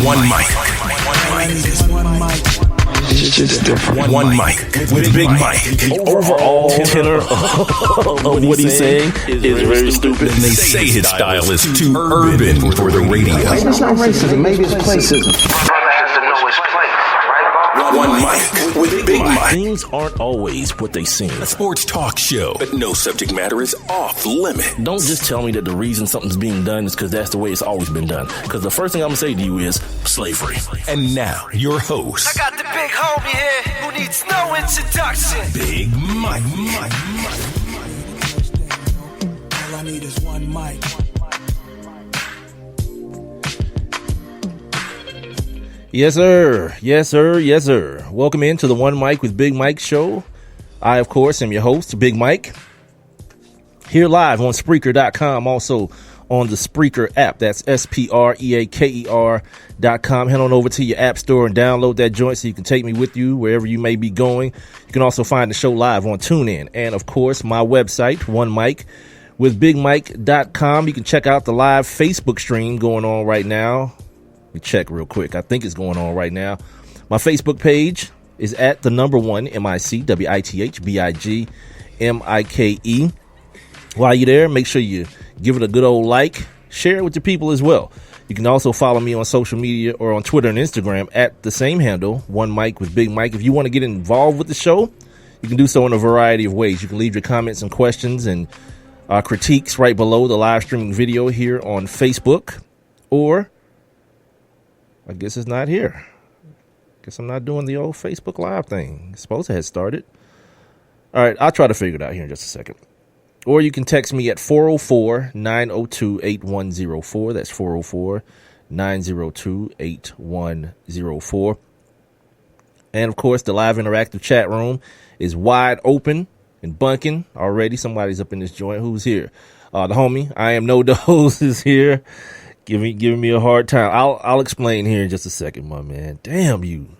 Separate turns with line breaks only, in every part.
One mic.
Just different.
One mic with Big Mike.
The overall tenor of what he's saying is very stupid.
And they say his style is too urban for the radio.
Maybe it's not racism, maybe it's placism.
Brother has to know his place, right?
One mic with Big Mike.
Things aren't always what they seem.
A sports talk show, but no subject matter is off limit.
Don't just tell me that the reason something's being done is because that's the way it's always been done. Because the first thing I'm going to say to you is slavery.
And now, your host,
I got the big homie here who needs no introduction.
Big Mike.
All I need is one mic.
Yes, sir. Yes, sir. Yes, sir. Welcome into the One Mic with Big Mike show. I, of course, am your host, Big Mike. Here live on Spreaker.com. Also on the Spreaker app. That's SPREAKER.com. Head on over to your app store and download that joint so you can take me with you wherever you may be going. You can also find the show live on TuneIn. And, of course, my website, One Mic with BigMike.com. You can check out the live Facebook stream going on right now. Let me check real quick. I think it's going on right now. My Facebook page is at the number one MIC, WITHBIGMIKE. While you're there, make sure you give it a good old like. Share it with your people as well. You can also follow me on social media or on Twitter and Instagram at the same handle, One Mic with Big Mike. If you want to get involved with the show, you can do so in a variety of ways. You can leave your comments and questions and critiques right below the live streaming video here on Facebook, or I guess it's not here. Guess I'm not doing the old Facebook Live thing. It's supposed to have started. All right, I'll try to figure it out here in just a second. Or you can text me at 404-902-8104. That's 404-902-8104. And, of course, the live interactive chat room is wide open and bunking already. Somebody's up in this joint. Who's here? The homie, I am no dose, is here. Giving me a hard time. I'll explain here in just a second, my man. Damn you.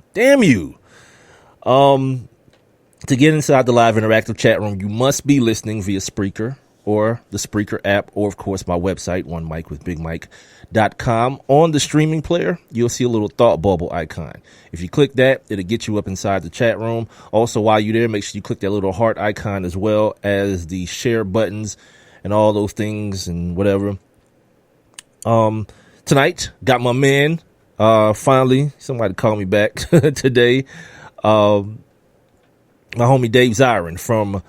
To get inside the live interactive chat room, you must be listening via Spreaker or the Spreaker app, or of course my website, onemicwithbigmike.com. On the streaming player, you'll see a little thought bubble icon. If you click that, it'll get you up inside the chat room. Also, while you're there, make sure you click that little heart icon as well as the share buttons and all those things and whatever. Tonight, got my man, finally, somebody called me back today, my homie Dave Zirin from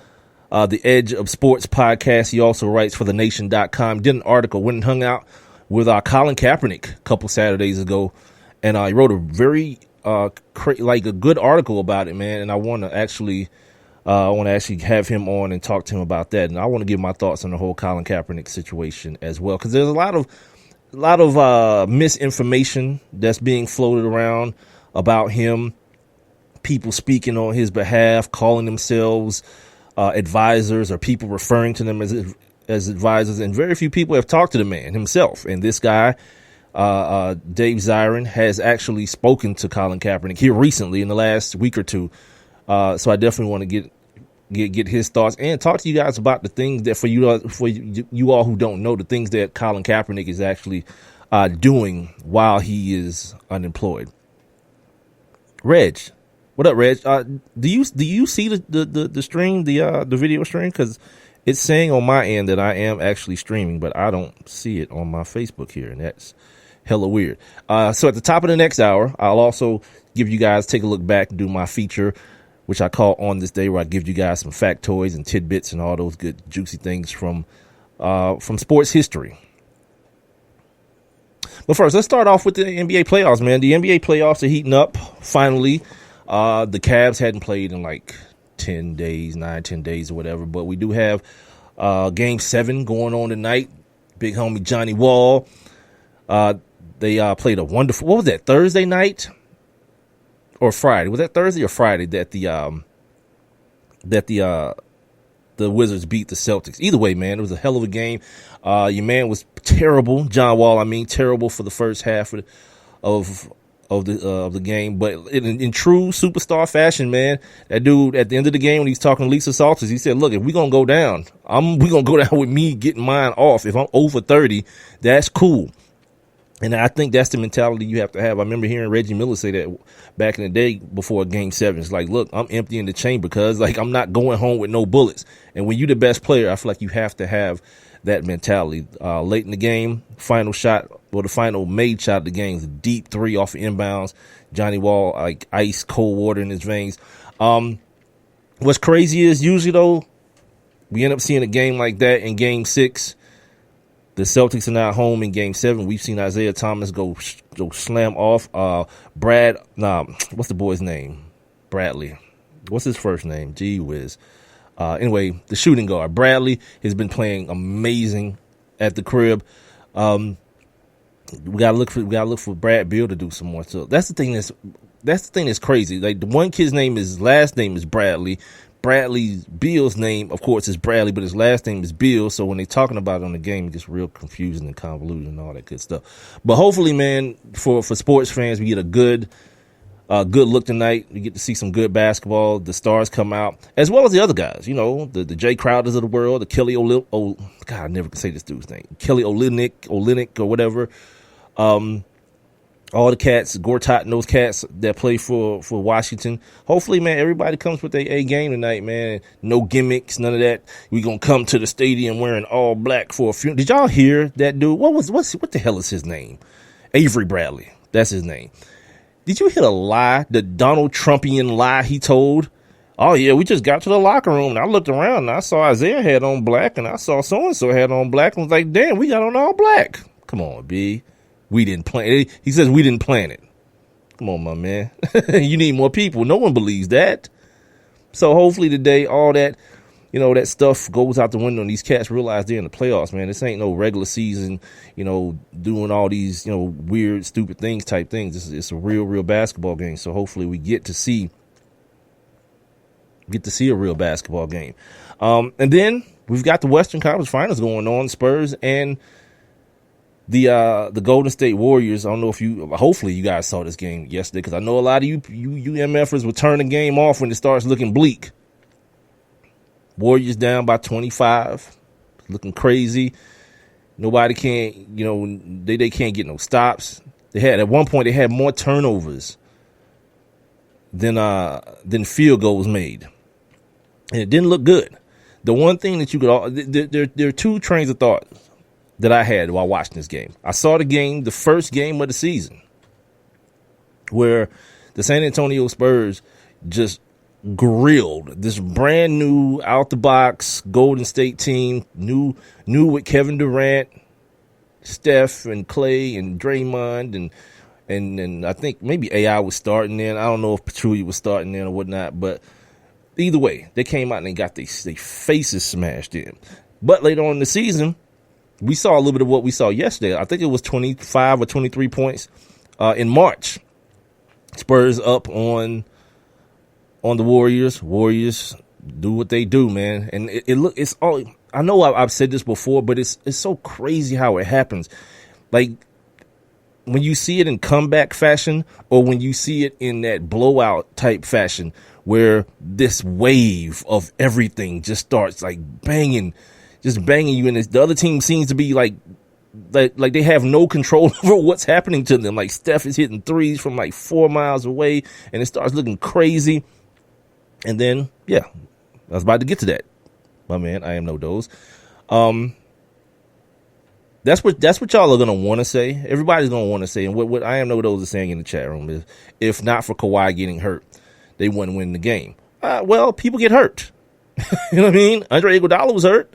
the Edge of Sports podcast. He also writes for thenation.com. Did an article, went and hung out with Colin Kaepernick a couple Saturdays ago, and he wrote a very a good article about it, man, and I want to actually have him on and talk to him about that, and I want to give my thoughts on the whole Colin Kaepernick situation as well, because there's a lot of misinformation that's being floated around about him. People speaking on his behalf, calling themselves advisors, or people referring to them as advisors, and very few people have talked to the man himself. And this guy, Dave Zirin, has actually spoken to Colin Kaepernick here recently in the last week or two. So I definitely want to get his thoughts and talk to you guys about the things that for you all who don't know, the things that Colin Kaepernick is actually doing while he is unemployed. Reg, what up, Reg? Do you see the stream, the video stream? Because it's saying on my end that I am actually streaming, but I don't see it on my Facebook here, and that's hella weird. So at the top of the next hour, I'll also give you guys take a look back and do my feature, which I call On This Day, where I give you guys some factoids and tidbits and all those good juicy things from sports history. But first, let's start off with the NBA playoffs, man. The NBA playoffs are heating up, finally. The Cavs hadn't played in like 10 days or whatever, but we do have Game 7 going on tonight. Big homie Johnny Wall. They played a wonderful, what was that, Thursday night? Or Friday? Was that Thursday or Friday that the Wizards beat the Celtics? Either way, man, it was a hell of a game. Your man was terrible, John Wall. Terrible for the first half of the game, but in true superstar fashion, man, that dude at the end of the game when he's talking to Lisa Salters, he said, "Look, if we're gonna go down, we're gonna go down with me getting mine off. If I'm over 30, that's cool." And I think that's the mentality you have to have. I remember hearing Reggie Miller say that back in the day before Game 7. It's like, look, I'm emptying the chamber because, like, I'm not going home with no bullets. And when you're the best player, I feel like you have to have that mentality. Late in the game, final shot, or the final made shot of the game is a deep three off of inbounds. Johnny Wall, like ice cold water in his veins. What's crazy is usually, though, we end up seeing a game like that in Game 6. The Celtics are not home in Game 7. We've seen Isaiah Thomas go slam off. What's the boy's name? Bradley. What's his first name? Gee whiz. Anyway, the shooting guard Bradley has been playing amazing at the crib. We gotta look for Brad Beal to do some more. So that's the thing that's crazy. Like, the one kid's last name is Bradley. Beal's name, of course, is Bradley, but his last name is Beal. So when they're talking about it on the game, it gets real confusing and convoluted and all that good stuff. But hopefully, man, for sports fans, we get a good look tonight. We get to see some good basketball. The stars come out, as well as the other guys. You know, the Jay Crowders of the world, the Kelly God, I never can say this dude's name. Kelly Olynyk or whatever. All the cats, Gortat and those cats that play for Washington. Hopefully, man, everybody comes with their A game tonight, man. No gimmicks, none of that. We gonna come to the stadium wearing all black for a funeral. Did y'all hear that dude? What the hell is his name? Avery Bradley. That's his name. Did you hear the lie, the Donald Trumpian lie he told? Oh, yeah, we just got to the locker room, and I looked around, and I saw Isaiah had on black, and I saw so-and-so had on black, and was like, damn, we got on all black. Come on, B. We didn't plan it. He says we didn't plan it. Come on, my man. You need more people. No one believes that. So hopefully today, all that, that stuff goes out the window and these cats realize they're in the playoffs, man. This ain't no regular season, doing all these, weird, stupid things type things. It's a real basketball game. So hopefully we get to see a real basketball game. And then we've got the Western Conference Finals going on, Spurs and the Golden State Warriors. I don't know if hopefully you guys saw this game yesterday, because I know a lot of you MFers will turn the game off when it starts looking bleak. Warriors down by 25, looking crazy. Nobody can't, they can't get no stops. At one point they had more turnovers than field goals made, and it didn't look good. The one thing that you could, there are two trains of thought that I had while watching this game. I saw the first game of the season, where the San Antonio Spurs just grilled this brand new out the box Golden State team, new with Kevin Durant, Steph and Clay and Draymond and I think maybe AI was starting then. I don't know if Petrucci was starting then or whatnot, but either way, they came out and they got their faces smashed in. But later on in the season, we saw a little bit of what we saw yesterday. I think it was 25 or 23 points in March. Spurs up on the Warriors. Warriors do what they do, man. And it's all. I know I've said this before, but it's so crazy how it happens. Like, when you see it in comeback fashion, or when you see it in that blowout type fashion, where this wave of everything just starts like banging you, and the other team seems to be like they have no control over what's happening to them. Like, Steph is hitting threes from like 4 miles away, and it starts looking crazy. And then, yeah, I was about to get to that, my man. I am no dose. That's what y'all are gonna want to say. Everybody's gonna want to say, and what I am no dose is saying in the chat room is, if not for Kawhi getting hurt, they wouldn't win the game. Well, people get hurt. You know what I mean? Andre Iguodala was hurt.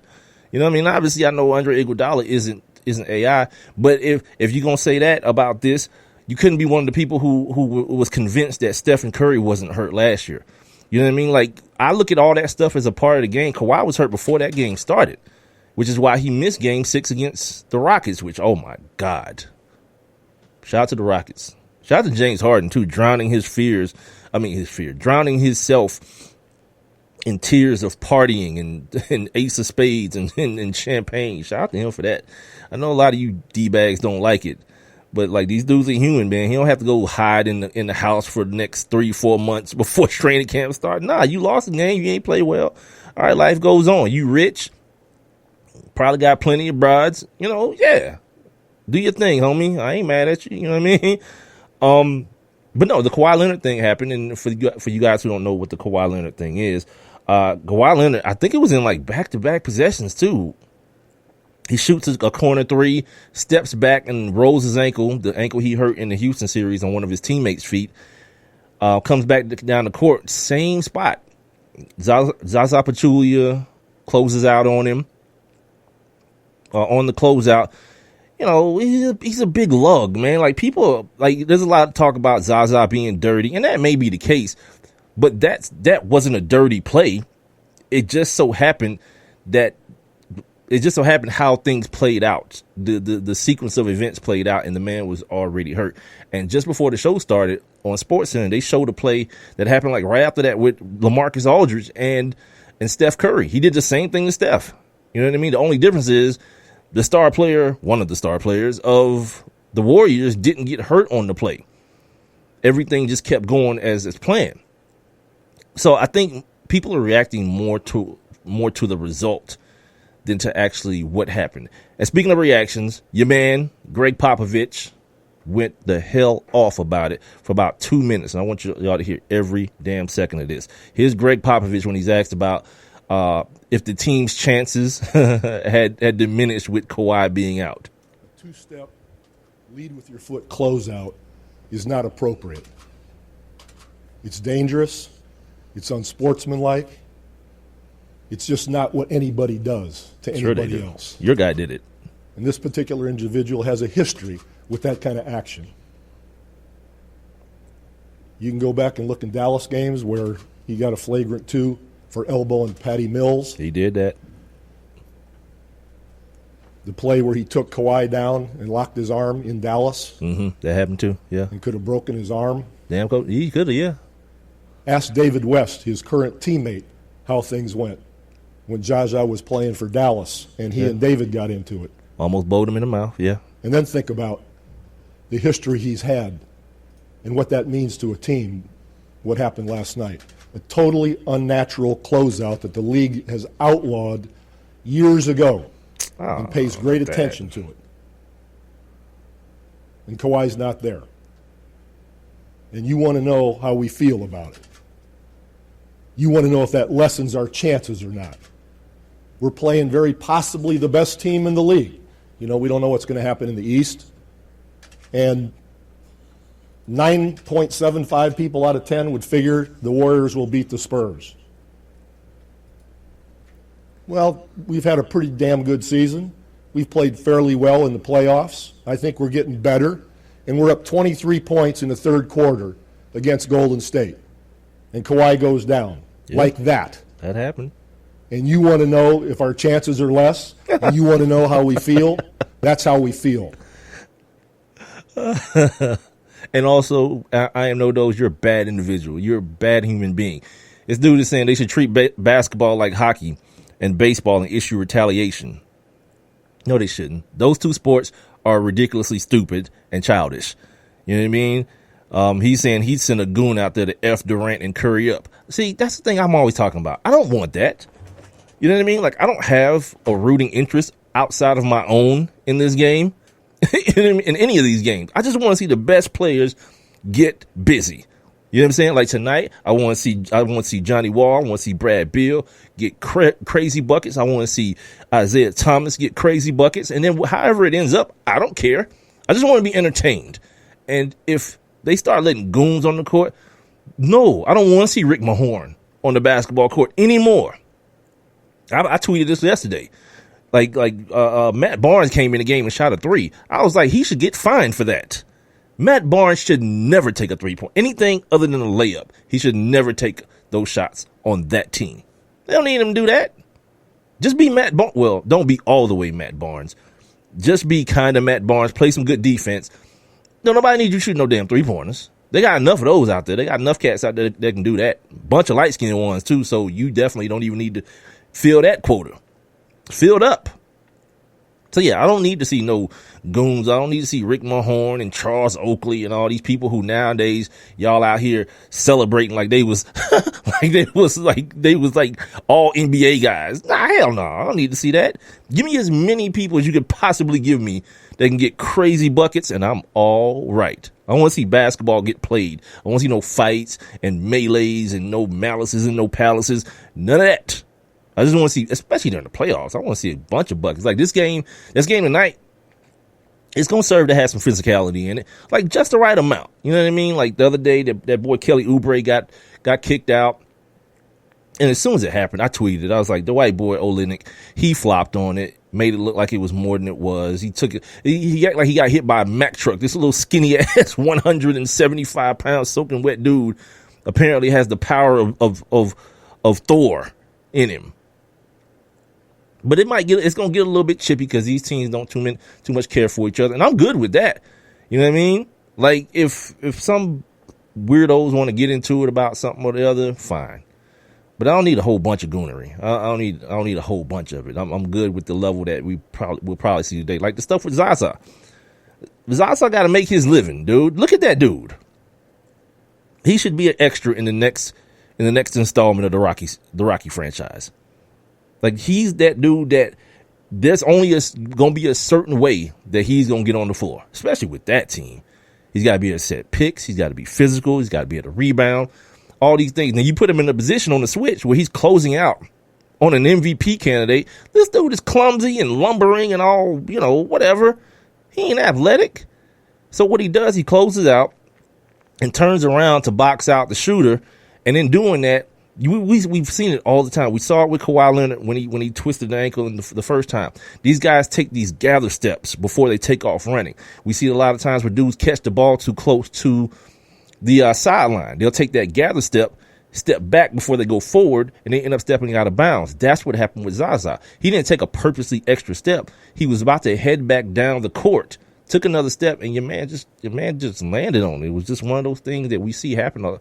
You know what I mean? Obviously, I know Andre Iguodala isn't AI, but if you're gonna say that about this, you couldn't be one of the people who was convinced that Stephen Curry wasn't hurt last year. You know what I mean? Like, I look at all that stuff as a part of the game. Kawhi was hurt before that game started, which is why he missed Game 6 against the Rockets, which, oh my God. Shout out to the Rockets. Shout out to James Harden, too, drowning himself in tears of partying and ace of spades and champagne. Shout out to him for that. I know a lot of you D-bags don't like it, but like, these dudes are human, man. He don't have to go hide in the house for the next 3-4 months before training camp starts. Nah, you lost the game. You ain't play well. All right, life goes on. You rich. Probably got plenty of brides. Yeah. Do your thing, homie. I ain't mad at you. You know what I mean? But no, the Kawhi Leonard thing happened, and for you guys who don't know what the Kawhi Leonard thing is, Kawhi Leonard, I think it was in like back-to-back possessions too. He shoots a corner three, steps back and rolls his ankle, the ankle he hurt in the Houston series on one of his teammates' feet. Comes back down the court, same spot. Zaza Pachulia closes out on him. On the closeout, you know, he's a big lug, man. Like, people, like, there's a lot of talk about Zaza being dirty, and that may be the case, but that wasn't a dirty play. It just so happened how things played out. The sequence of events played out, and the man was already hurt. And just before the show started on SportsCenter, they showed a play that happened like right after that with LaMarcus Aldridge and Steph Curry. He did the same thing to Steph. You know what I mean? The only difference is one of the star players of the Warriors didn't get hurt on the play. Everything just kept going as it's planned. So I think people are reacting more to the result than to actually what happened. And speaking of reactions, your man, Greg Popovich, went the hell off about it for about 2 minutes. And I want y'all to hear every damn second of this. Here's Greg Popovich when he's asked about if the team's chances had diminished with Kawhi being out.
A two-step lead with your foot closeout is not appropriate. It's dangerous. It's unsportsmanlike. It's just not what anybody does to anybody else.
Your guy did it.
And this particular individual has a history with that kind of action. You can go back and look in Dallas games where he got a flagrant 2 for elbowing Patty Mills.
He did that.
The play where he took Kawhi down and locked his arm in Dallas.
Mm-hmm. That happened too, yeah.
And could have broken his arm.
Damn, he could have, yeah.
Ask David West, his current teammate, how things went when Jaja was playing for Dallas and he and David got into it.
Almost bowled him in the mouth, yeah.
And then think about the history he's had and what that means to a team, what happened last night. A totally unnatural closeout that the league has outlawed years ago and pays great attention to it. And Kawhi's not there. And you want to know how we feel about it. You want to know if that lessens our chances or not. We're playing very possibly the best team in the league. You know, we don't know what's going to happen in the East. And 9.75 people out of 10 would figure the Warriors will beat the Spurs. Well, we've had a pretty damn good season. We've played fairly well in the playoffs. I think we're getting better. And we're up 23 points in the third quarter against Golden State. And Kawhi goes down like that.
That happened.
And you want to know if our chances are less, and you want to know how we feel, that's how we feel.
And also, I am no dose, you're a bad individual. You're a bad human being. This dude is saying they should treat basketball like hockey and baseball and issue retaliation. No, they shouldn't. Those two sports are ridiculously stupid and childish. You know what I mean? He's saying he'd send a goon out there to F Durant and Curry up. See, that's the thing I'm always talking about. I don't want that. You know what I mean? Like, I don't have a rooting interest outside of my own in this game, in any of these games. I just want to see the best players get busy. You know what I'm saying? Like tonight, I want to see Johnny Wall. I want to see Brad Beal get crazy buckets. I want to see Isaiah Thomas get crazy buckets. And then however it ends up, I don't care. I just want to be entertained. And if they start letting goons on the court, no, I don't want to see Rick Mahorn on the basketball court anymore. I tweeted this yesterday. Like Matt Barnes came in the game and shot a 3. I was like, he should get fined for that. Matt Barnes should never take a 3-point. Anything other than a layup, he should never take those shots on that team. They don't need him to do that. Just be Matt Barnes. Well, don't be all the way Matt Barnes. Just be kind of Matt Barnes. Play some good defense. No, nobody needs you shooting no damn 3-pointers. They got enough of those out there. They got enough cats out there that can do that. Bunch of light-skinned ones, too, so you definitely don't even need to fill that quota. Filled up. So, yeah, I don't need to see no goons. I don't need to see Rick Mahorn and Charles Oakley and all these people who nowadays y'all out here celebrating like they was like all NBA guys. Nah, hell no. I don't need to see that. Give me as many people as you could possibly give me that can get crazy buckets, and I'm all right. I want to see basketball get played. I want to see no fights and melees and no malices and no palaces. None of that. I just want to see, especially during the playoffs, I want to see a bunch of buckets. Like this game tonight, it's going to serve to have some physicality in it. Like just the right amount. You know what I mean? Like the other day, that boy Kelly Oubre got kicked out. And as soon as it happened, I tweeted. I was like, the white boy Olynyk, he flopped on it, made it look like it was more than it was. He took it. He acted like he got hit by a Mack truck. This little skinny ass 175-pound soaking wet dude apparently has the power of Thor in him. But it's going to get a little bit chippy because these teams don't too much care for each other. And I'm good with that. You know what I mean? Like if some weirdos want to get into it about something or the other, fine. But I don't need a whole bunch of goonery. I don't need a whole bunch of it. I'm good with the level that we'll probably see today. Like the stuff with Zaza. Zaza got to make his living, dude. Look at that dude. He should be an extra in the next installment of the Rocky franchise. Like he's that dude that there's only going to be a certain way that he's going to get on the floor, especially with that team. He's got to be able to set picks. He's got to be physical. He's got to be able to rebound. All these things. Now you put him in a position on the switch where he's closing out on an MVP candidate. This dude is clumsy and lumbering and all, whatever. He ain't athletic. So what he does, he closes out and turns around to box out the shooter. And in doing that, we've seen it all the time. We saw it with Kawhi Leonard when he twisted the ankle the first time. These guys take these gather steps before they take off running. We see it a lot of times where dudes catch the ball too close to the sideline. They'll take that gather step back before they go forward, and they end up stepping out of bounds. That's what happened with Zaza. He didn't take a purposely extra step. He was about to head back down the court, took another step, and your man just landed on it. It was just one of those things that we see happen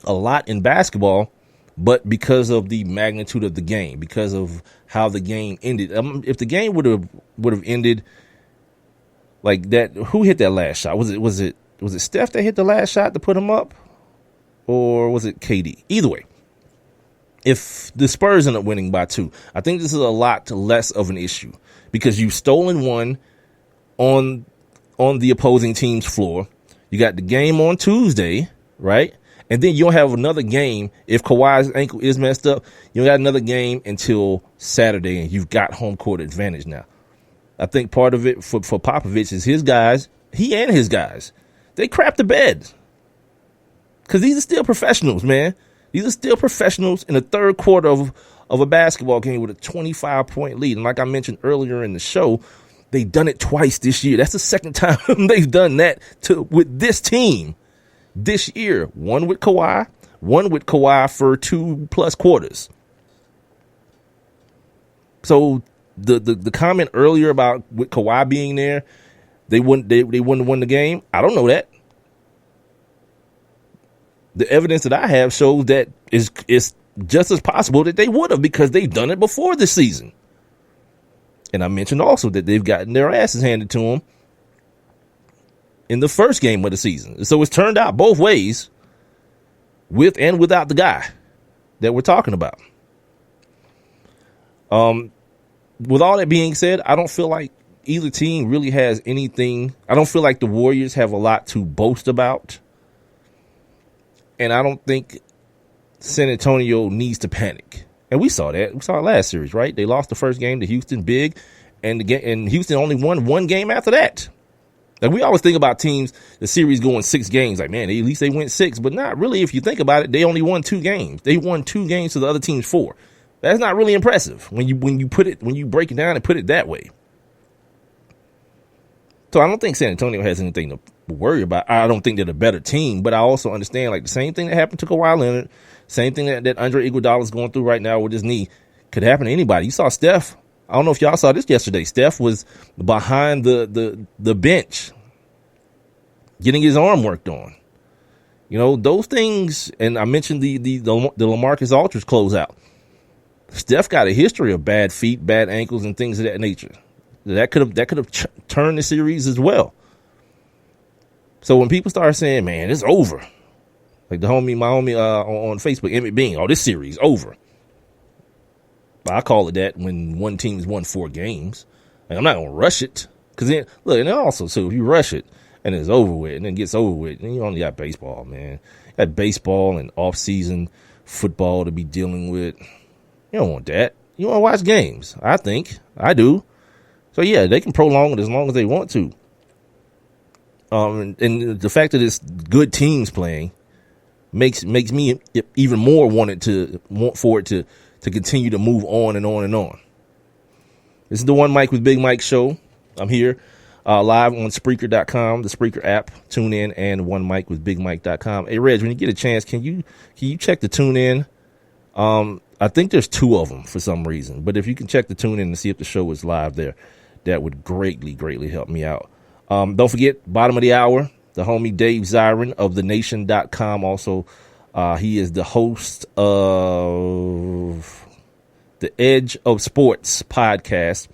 a lot in basketball, but because of the magnitude of the game, because of how the game ended. If the game would have ended like that, who hit that last shot? Was it Steph that hit the last shot to put him up? Or was it KD? Either way, if the Spurs end up winning by 2, I think this is a lot less of an issue because you've stolen one on the opposing team's floor. You got the game on Tuesday, right? And then you don't have another game. If Kawhi's ankle is messed up, you don't got another game until Saturday, and you've got home court advantage now. I think part of it for Popovich is his guys, he and his guys. They crap the bed. Because these are still professionals, man. These are still professionals in the third quarter of a basketball game with a 25-point lead. And like I mentioned earlier in the show, they've done it twice this year. That's the second time they've done that with this team this year. One with Kawhi for 2+ quarters. So the comment earlier about with Kawhi being there, they wouldn't have won the game. I don't know that. The evidence that I have shows that it's just as possible that they would have because they've done it before this season. And I mentioned also that they've gotten their asses handed to them in the first game of the season. So it's turned out both ways with and without the guy that we're talking about. With all that being said, I don't feel like either team really has anything. I don't feel like the Warriors have a lot to boast about. And I don't think San Antonio needs to panic. And we saw that. We saw it last series, right? They lost the first game to Houston big, and Houston only won one game after that. Like, we always think about teams, the series going 6 games. Like, man, at least they went 6. But not really. If you think about it, they only won 2 games. They won 2 games to the other team's 4. That's not really impressive when you break it down and put it that way. So I don't think San Antonio has anything to worry about. I don't think they're a better team, but I also understand like the same thing that happened to Kawhi Leonard, same thing that Andre Iguodala is going through right now with his knee could happen to anybody. You saw Steph. I don't know if y'all saw this yesterday. Steph was behind the bench getting his arm worked on. You know, those things, and I mentioned the LaMarcus Aldridge closeout. Steph got a history of bad feet, bad ankles, and things of that nature. That could have turned the series as well. So when people start saying, "Man, it's over," like my homie on Facebook, Emmett Bean, "Oh, this series over." I call it that when one team's won 4 games. Like, I'm not gonna rush it, because then look, and then also too, if you rush it and it's over with, and then it gets over with, then you only got baseball, man. You got baseball and off-season football to be dealing with. You don't want that. You want to watch games. I think I do. So yeah, they can prolong it as long as they want to. And the fact that it's good teams playing makes me even more want for it to continue to move on and on and on. This is the One Mic with Big Mike show. I'm here live on Spreaker.com, the Spreaker app, tune in, and OneMicWithBigMike.com. Hey, Reg, when you get a chance, can you check the tune in? I think there's 2 of them for some reason, but if you can check the tune in and see if the show is live there, that would greatly help me out. Don't forget, bottom of the hour, the homie Dave Zirin of TheNation.com. Also, he is the host of the Edge of Sports podcast.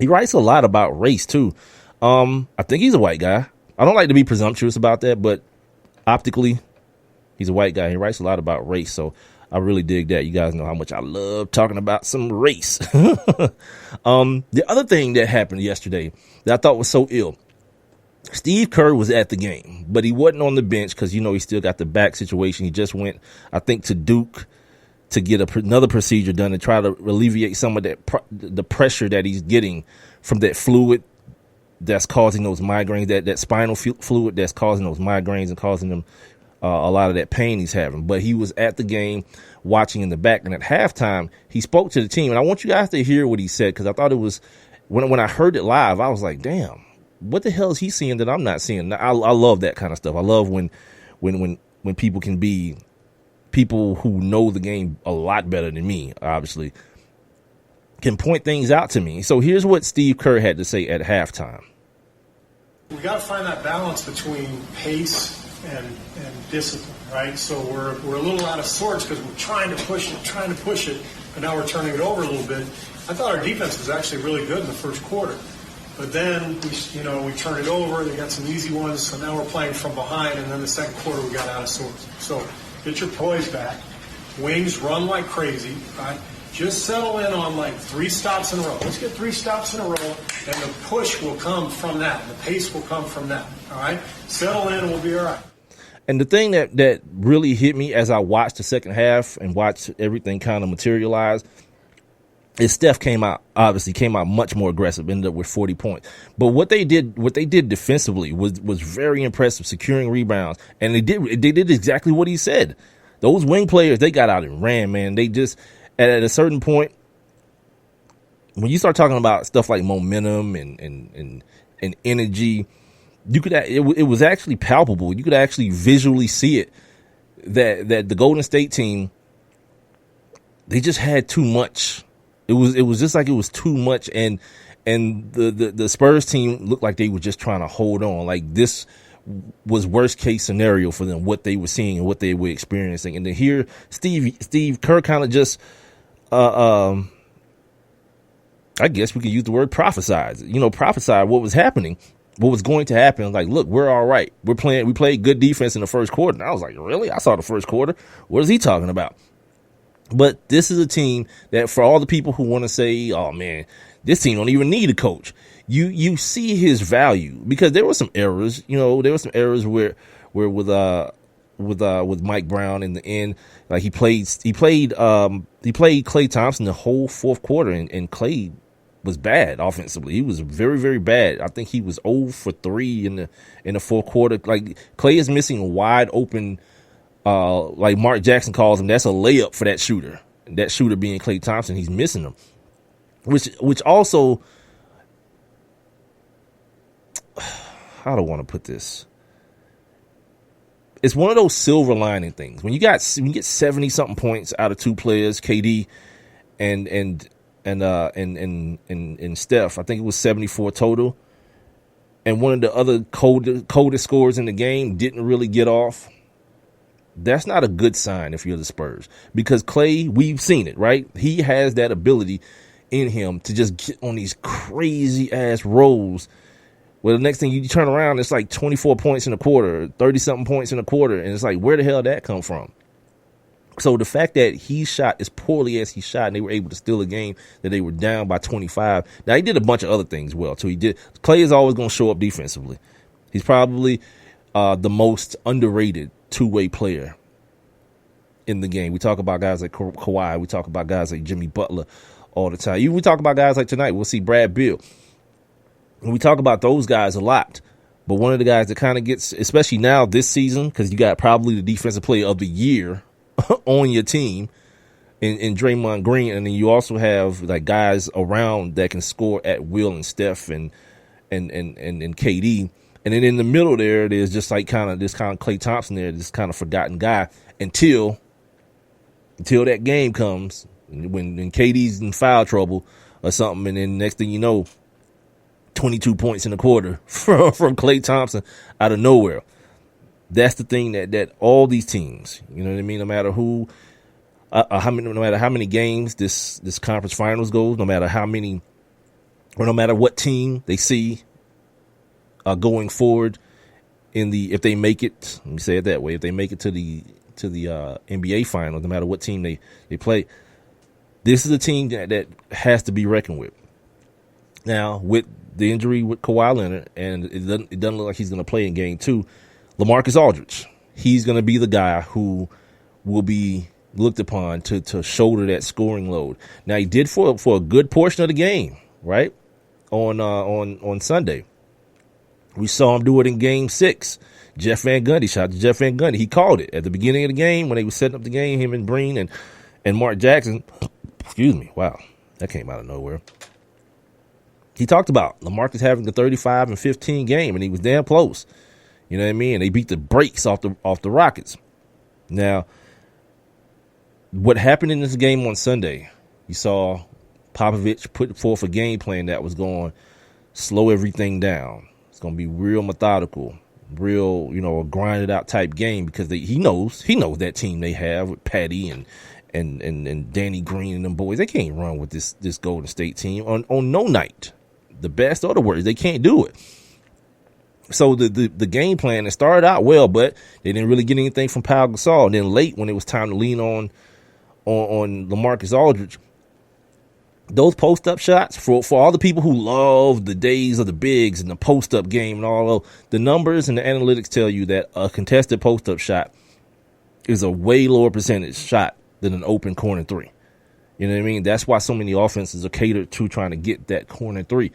He writes a lot about race too. I think he's a white guy. I don't like to be presumptuous about that, but optically, he's a white guy. He writes a lot about race, so I really dig that. You guys know how much I love talking about some race. The other thing that happened yesterday that I thought was so ill, Steve Kerr was at the game, but he wasn't on the bench because, he still got the back situation. He just went, I think, to Duke to get another procedure done to try to alleviate some of the pressure that he's getting from that fluid that's causing those migraines, that spinal fluid that's causing those migraines and causing them a lot of that pain he's having. But he was at the game watching in the back, and at halftime he spoke to the team, and I want you guys to hear what he said, because I thought it was, when I heard it live, I was like, damn, what the hell is he seeing that I'm not seeing? I love that kind of stuff. I love when people can be people who know the game a lot better than me, obviously, can point things out to me. So here's what Steve Kerr had to say at halftime.
We got to find that balance between pace and discipline, right? So we're a little out of sorts because we're trying to push it, but now we're turning it over a little bit. I thought our defense was actually really good in the first quarter, but then we turned it over. They got some easy ones, so now we're playing from behind, and then the second quarter we got out of sorts. So get your poise back. Wings run like crazy, right? Just settle in on like 3 stops in a row. Let's get 3 stops in a row, and the push will come from that. The pace will come from that, all right? Settle in, and we'll be all right.
And the thing that really hit me as I watched the second half and watched everything kind of materialize is Steph came out much more aggressive, ended up with 40 points. But what they did defensively was very impressive, securing rebounds. And they did exactly what he said. Those wing players, they got out and ran, man. They just, at a certain point, when you start talking about stuff like momentum and energy, it was actually palpable. You could actually visually see it, that the Golden State team, they just had too much. It was just like it was too much, and the Spurs team looked like they were just trying to hold on. Like, this was worst case scenario for them, what they were seeing and what they were experiencing. And to hear Steve Kerr kind of just I guess we could use the word prophesied what was happening, what was going to happen. Like, look, we're all right. We played good defense in the first quarter. And I was like, really? I saw the first quarter. What is he talking about? But this is a team that, for all the people who want to say, oh man, this team don't even need a coach, you see his value, because there were some errors. There were some errors where with Mike Brown in the end, like he played Klay Thompson the whole fourth quarter, and Klay was bad offensively. He was very, very bad. I think he was 0 for 3 in the fourth quarter. Like, Klay is missing a wide open, like Mark Jackson calls him, that's a layup for that shooter. That shooter being Klay Thompson, he's missing them. Which also, how do I want to put this? It's one of those silver lining things. When you get 70 something points out of 2 players, KD and Steph, I think it was 74 total, and one of the other coldest scorers in the game didn't really get off. That's not a good sign if you're the Spurs, because Klay, we've seen it, right? He has that ability in him to just get on these crazy ass rolls. Well, the next thing you turn around, it's like 24 points in a quarter, 30-something points in a quarter. And it's like, where the hell did that come from? So the fact that he shot as poorly as he shot and they were able to steal a game that they were down by 25. Now, he did a bunch of other things well, too. Klay is always going to show up defensively. He's probably the most underrated two-way player in the game. We talk about guys like Kawhi. We talk about guys like Jimmy Butler all the time. We talk about guys like tonight. We'll see Brad Beal. And we talk about those guys a lot. But one of the guys that kind of gets, especially now this season, because you got probably the defensive player of the year on your team in Draymond Green. And then you also have like guys around that can score at will and Steph and KD. And then in the middle there, there's just like kind of Klay Thompson there, this kind of forgotten guy until that game comes when KD's in foul trouble or something. And then next thing you know, 22 points in a quarter from Klay Thompson out of nowhere. That's the thing that all these teams, you know what I mean? No matter who, no matter how many games this conference finals goes, no matter what team they see going forward if they make it, let me say it that way, if they make it to the NBA finals, no matter what team they play, this is a team that has to be reckoned with. Now, with the injury with Kawhi Leonard, and it doesn't look like he's going to play in game 2, LaMarcus Aldridge, he's going to be the guy who will be looked upon to shoulder that scoring load. Now, he did for a good portion of the game, right, on Sunday. We saw him do it in game 6. Jeff Van Gundy, shout out to Jeff Van Gundy. He called it at the beginning of the game when they were setting up the game, him and Breen and Mark Jackson. Excuse me. Wow. That came out of nowhere. He talked about LaMarcus having the 35 and 15 game, and he was damn close. You know what I mean? And they beat the brakes off the Rockets. Now, what happened in this game on Sunday, you saw Popovich put forth a game plan that was going to slow everything down. It's going to be real methodical, real, a grinded out type game because he knows that team they have with Patty and Danny Green and them boys. They can't run with this Golden State team on no night. The best or the worst, they can't do it. So the game plan, it started out well, but they didn't really get anything from Pau Gasol. And then late, when it was time to lean on LaMarcus Aldridge, those post-up shots, for all the people who love the days of the bigs and the post-up game and all of the numbers and the analytics tell you that a contested post-up shot is a way lower percentage shot than an open corner three. You know what I mean? That's why so many offenses are catered to trying to get that corner three.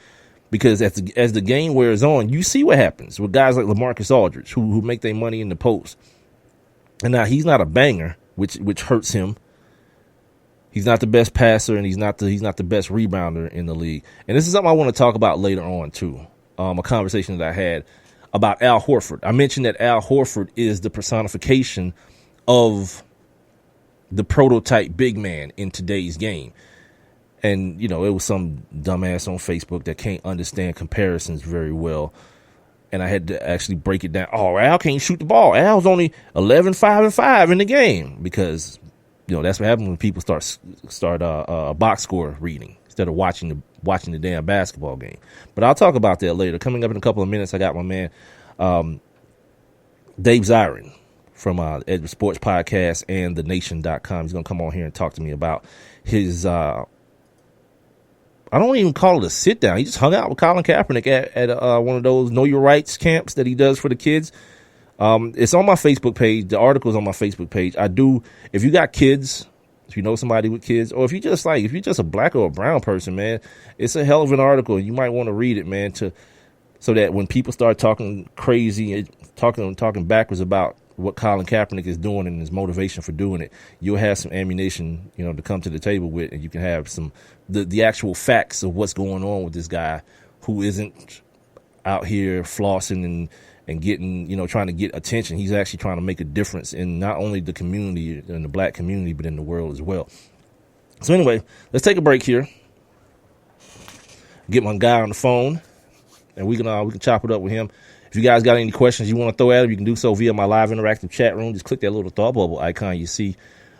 Because as the game wears on, you see what happens with guys like LaMarcus Aldridge who make their money in the post. And now he's not a banger, which hurts him. He's not the best passer, and he's not the best rebounder in the league. And this is something I want to talk about later on too. A conversation that I had about Al Horford. I mentioned that Al Horford is the personification of the prototype big man in today's game. And, it was some dumbass on Facebook that can't understand comparisons very well. And I had to actually break it down. Oh, Al can't shoot the ball. Al's only 11, 5, and 5 in the game. Because, that's what happens when people start box score reading instead of watching the damn basketball game. But I'll talk about that later. Coming up in a couple of minutes, I got my man Dave Zirin from Edge Sports Podcast and TheNation.com. He's going to come on here and talk to me about his I don't even call it a sit down. He just hung out with Colin Kaepernick at one of those Know Your Rights camps that he does for the kids. It's on my Facebook page. The article's on my Facebook page. If you got kids, if you know somebody with kids, or if you're just a black or a brown person, man, it's a hell of an article. You might want to read it, man, so that when people start talking crazy, talking backwards about what Colin Kaepernick is doing and his motivation for doing it, you'll have some ammunition, to come to the table with, and you can have some the actual facts of what's going on with this guy who isn't out here flossing and getting, trying to get attention. He's actually trying to make a difference in not only the community, in the black community, but in the world as well. So anyway, let's take a break here. Get my guy on the phone, and we can chop it up with him. If you guys got any questions you want to throw at him, you can do so via my live interactive chat room. Just click that little thought bubble icon you see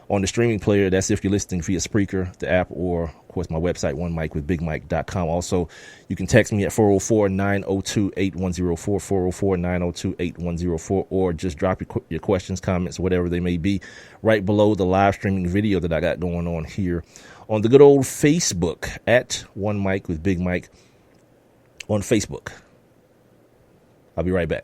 on the streaming player. That's if you're listening via Spreaker, the app, or, of course, my website, onemicwithbigmike.com. Also, you can text me at 404-902-8104, 404-902-8104, or just drop your questions, comments, whatever they may be, right below the live streaming video that I got going on here on the good old Facebook at One Mic with Big Mike on Facebook. I'll be right back.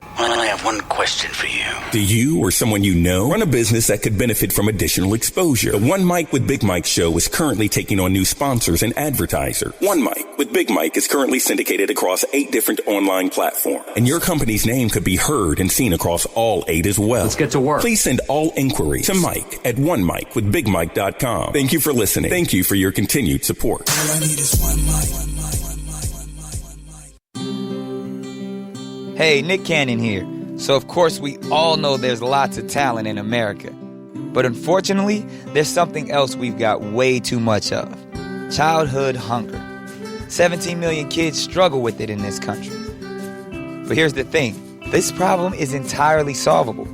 I only have one question for you.
Do you or someone you know run a business that could benefit from additional exposure? The One Mic with Big Mike show is currently taking on new sponsors and advertisers. One Mic with Big Mike is currently syndicated across 8 different online platforms, and your company's name could be heard and seen across all 8 as well.
Let's get to work.
Please send all inquiries to Mike at onemicwithbigmike.com. Thank you for listening. Thank you for your continued support.
All I need is one mic.
Hey, Nick Cannon here. So of course we all know there's lots of talent in America. But unfortunately, there's something else we've got way too much of. Childhood hunger. 17 million kids struggle with it in this country. But here's the thing. This problem is entirely solvable.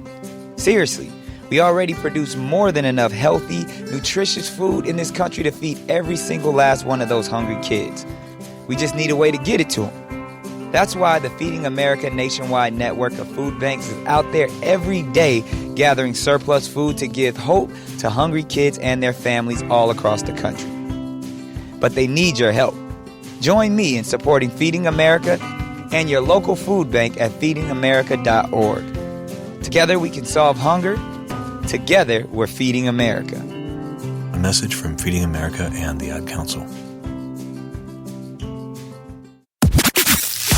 Seriously, we already produce more than enough healthy, nutritious food in this country to feed every single last one of those hungry kids. We just need a way to get it to them. That's why the Feeding America nationwide network of food banks is out there every day gathering surplus food to give hope to hungry kids and their families all across the country. But they need your help. Join me in supporting Feeding America and your local food bank at feedingamerica.org. Together we can solve hunger. Together we're Feeding America.
A message from Feeding America and the Ad Council.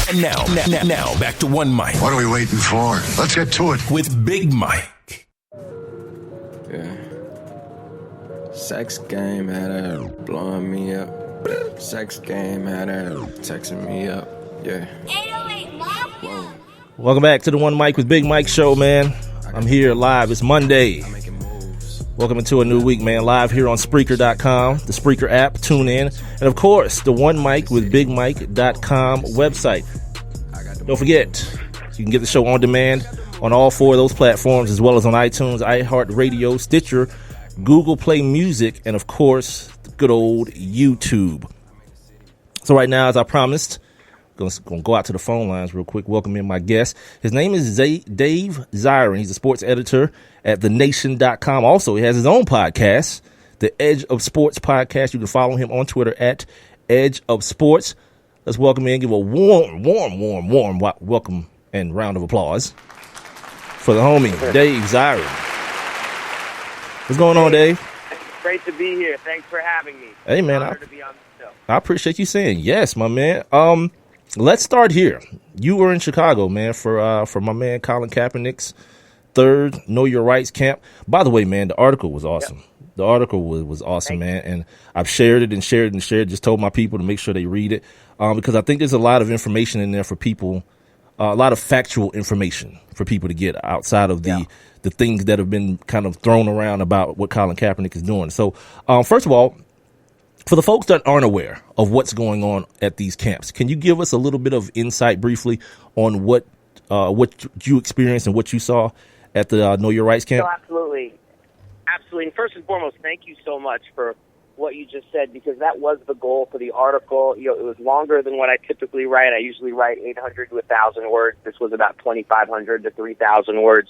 And now, back to One Mic.
What are we waiting for? Let's get to it.
With Big Mike.
Yeah. Sex game had her blowing me up. Sex game had her texting me up. Yeah.
808 Mafia.
Welcome back to the One Mic with Big Mike show, man. I'm here live. It's Monday. Welcome into a new week, man. Live here on Spreaker.com, the Spreaker app, tune in, and of course, the One Mic with BigMike.com website. Don't forget, you can get the show on demand on all 4 of those platforms, as well as on iTunes, iHeartRadio, Stitcher, Google Play Music, and of course, the good old YouTube. So right now, as I promised, I'm going to go out to the phone lines real quick, welcome in my guest. His name is Dave Zirin. He's a sports editor at thenation.com. Also, he has his own podcast, the Edge of Sports podcast. You can follow him on Twitter at Edge of Sports. Let's welcome in, give a warm welcome and round of applause for the homie, Dave Zirin. What's going on, Dave?
Great to be here. Thanks for having me.
Hey, man.
Honored to be on the show.
I appreciate you saying yes, my man. Let's start here. You were in Chicago, man, for my man Colin Kaepernick's 3rd Know Your Rights camp. By the way, man, the article was awesome. Yep. The article was awesome, man, and I've shared it. Just told my people to make sure they read it because I think there's a lot of information in there for people, a lot of factual information for people to get outside of the things that have been kind of thrown around about what Colin Kaepernick is doing. So, first of all, for the folks that aren't aware of what's going on at these camps, can you give us a little bit of insight briefly on what you experienced and what you saw at the Know Your Rights camp?
No, absolutely. Absolutely. And first and foremost, thank you so much for what you just said, because that was the goal for the article. You know, it was longer than what I typically write. I usually write 800 to 1,000 words. This was about 2,500 to 3,000 words.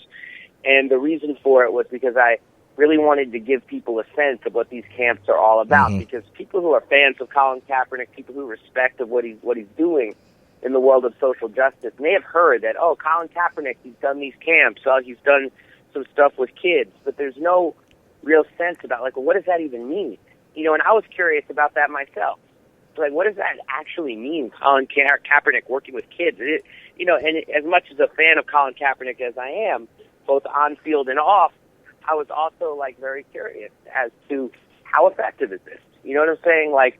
And the reason for it was because I really wanted to give people a sense of what these camps are all about, because people who are fans of Colin Kaepernick, people who respect of what he's doing in the world of social justice, may have heard that, oh, Colin Kaepernick, he's done these camps, he's done some stuff with kids, but there's no real sense about, like, well, what does that even mean? You know, and I was curious about that myself. Like, what does that actually mean, Colin Kaepernick working with kids? You know, and as much as a fan of Colin Kaepernick as I am, both on field and off, I was also, like, very curious as to how effective is this? You know what I'm saying? Like,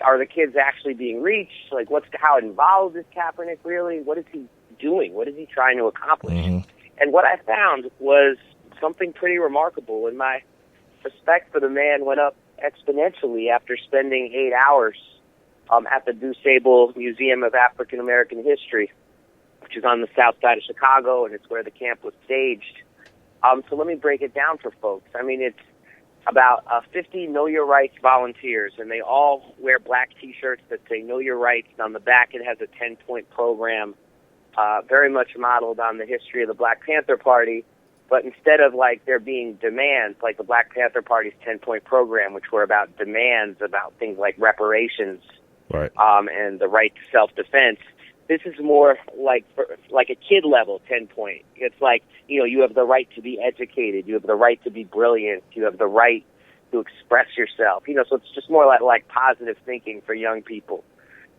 are the kids actually being reached? Like, how involved is Kaepernick really? What is he doing? What is he trying to accomplish? And what I found was something pretty remarkable, and my respect for the man went up exponentially after spending 8 hours at the DuSable Museum of African American History, which is on the south side of Chicago, and it's where the camp was staged. So let me break it down for folks. I mean, it's about 50 Know Your Rights volunteers, and they all wear black T-shirts that say Know Your Rights. And on the back, it has a 10-point program, very much modeled on the history of the Black Panther Party. But instead of, like, there being demands, like the Black Panther Party's 10-point program, which were about demands about things like reparations,
right,
and the right to self-defense, this is more like a kid level 10-point. It's like, you have the right to be educated, you have the right to be brilliant, you have the right to express yourself. So it's just more like positive thinking for young people,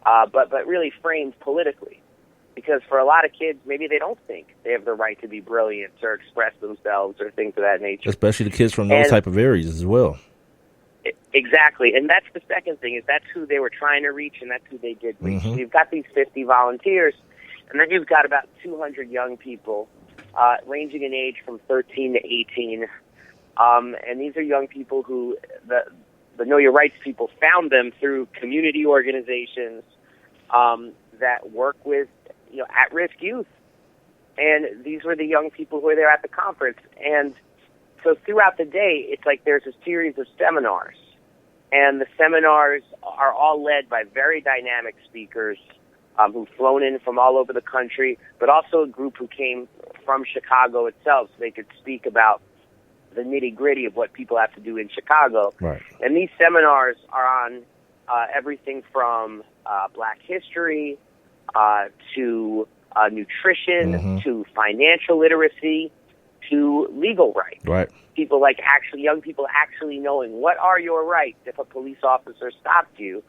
but really framed politically. Because for a lot of kids, maybe they don't think they have the right to be brilliant or express themselves or things of that nature.
Especially the kids from those type of areas as well.
Exactly. And that's the second thing, is that's who they were trying to reach, and that's who they did reach. So you've got these 50 volunteers, and then you've got about 200 young people, ranging in age from 13 to 18. And these are young people who, the Know Your Rights people found them through community organizations that work with at-risk youth. And these were the young people who were there at the conference. And so throughout the day, it's like there's a series of seminars. And the seminars are all led by very dynamic speakers who've flown in from all over the country, but also a group who came from Chicago itself so they could speak about the nitty-gritty of what people have to do in Chicago.
Right.
And these seminars are on everything from black history to nutrition, to financial literacy, to legal rights.
Right.
Young people actually knowing what are your rights if a police officer stopped you.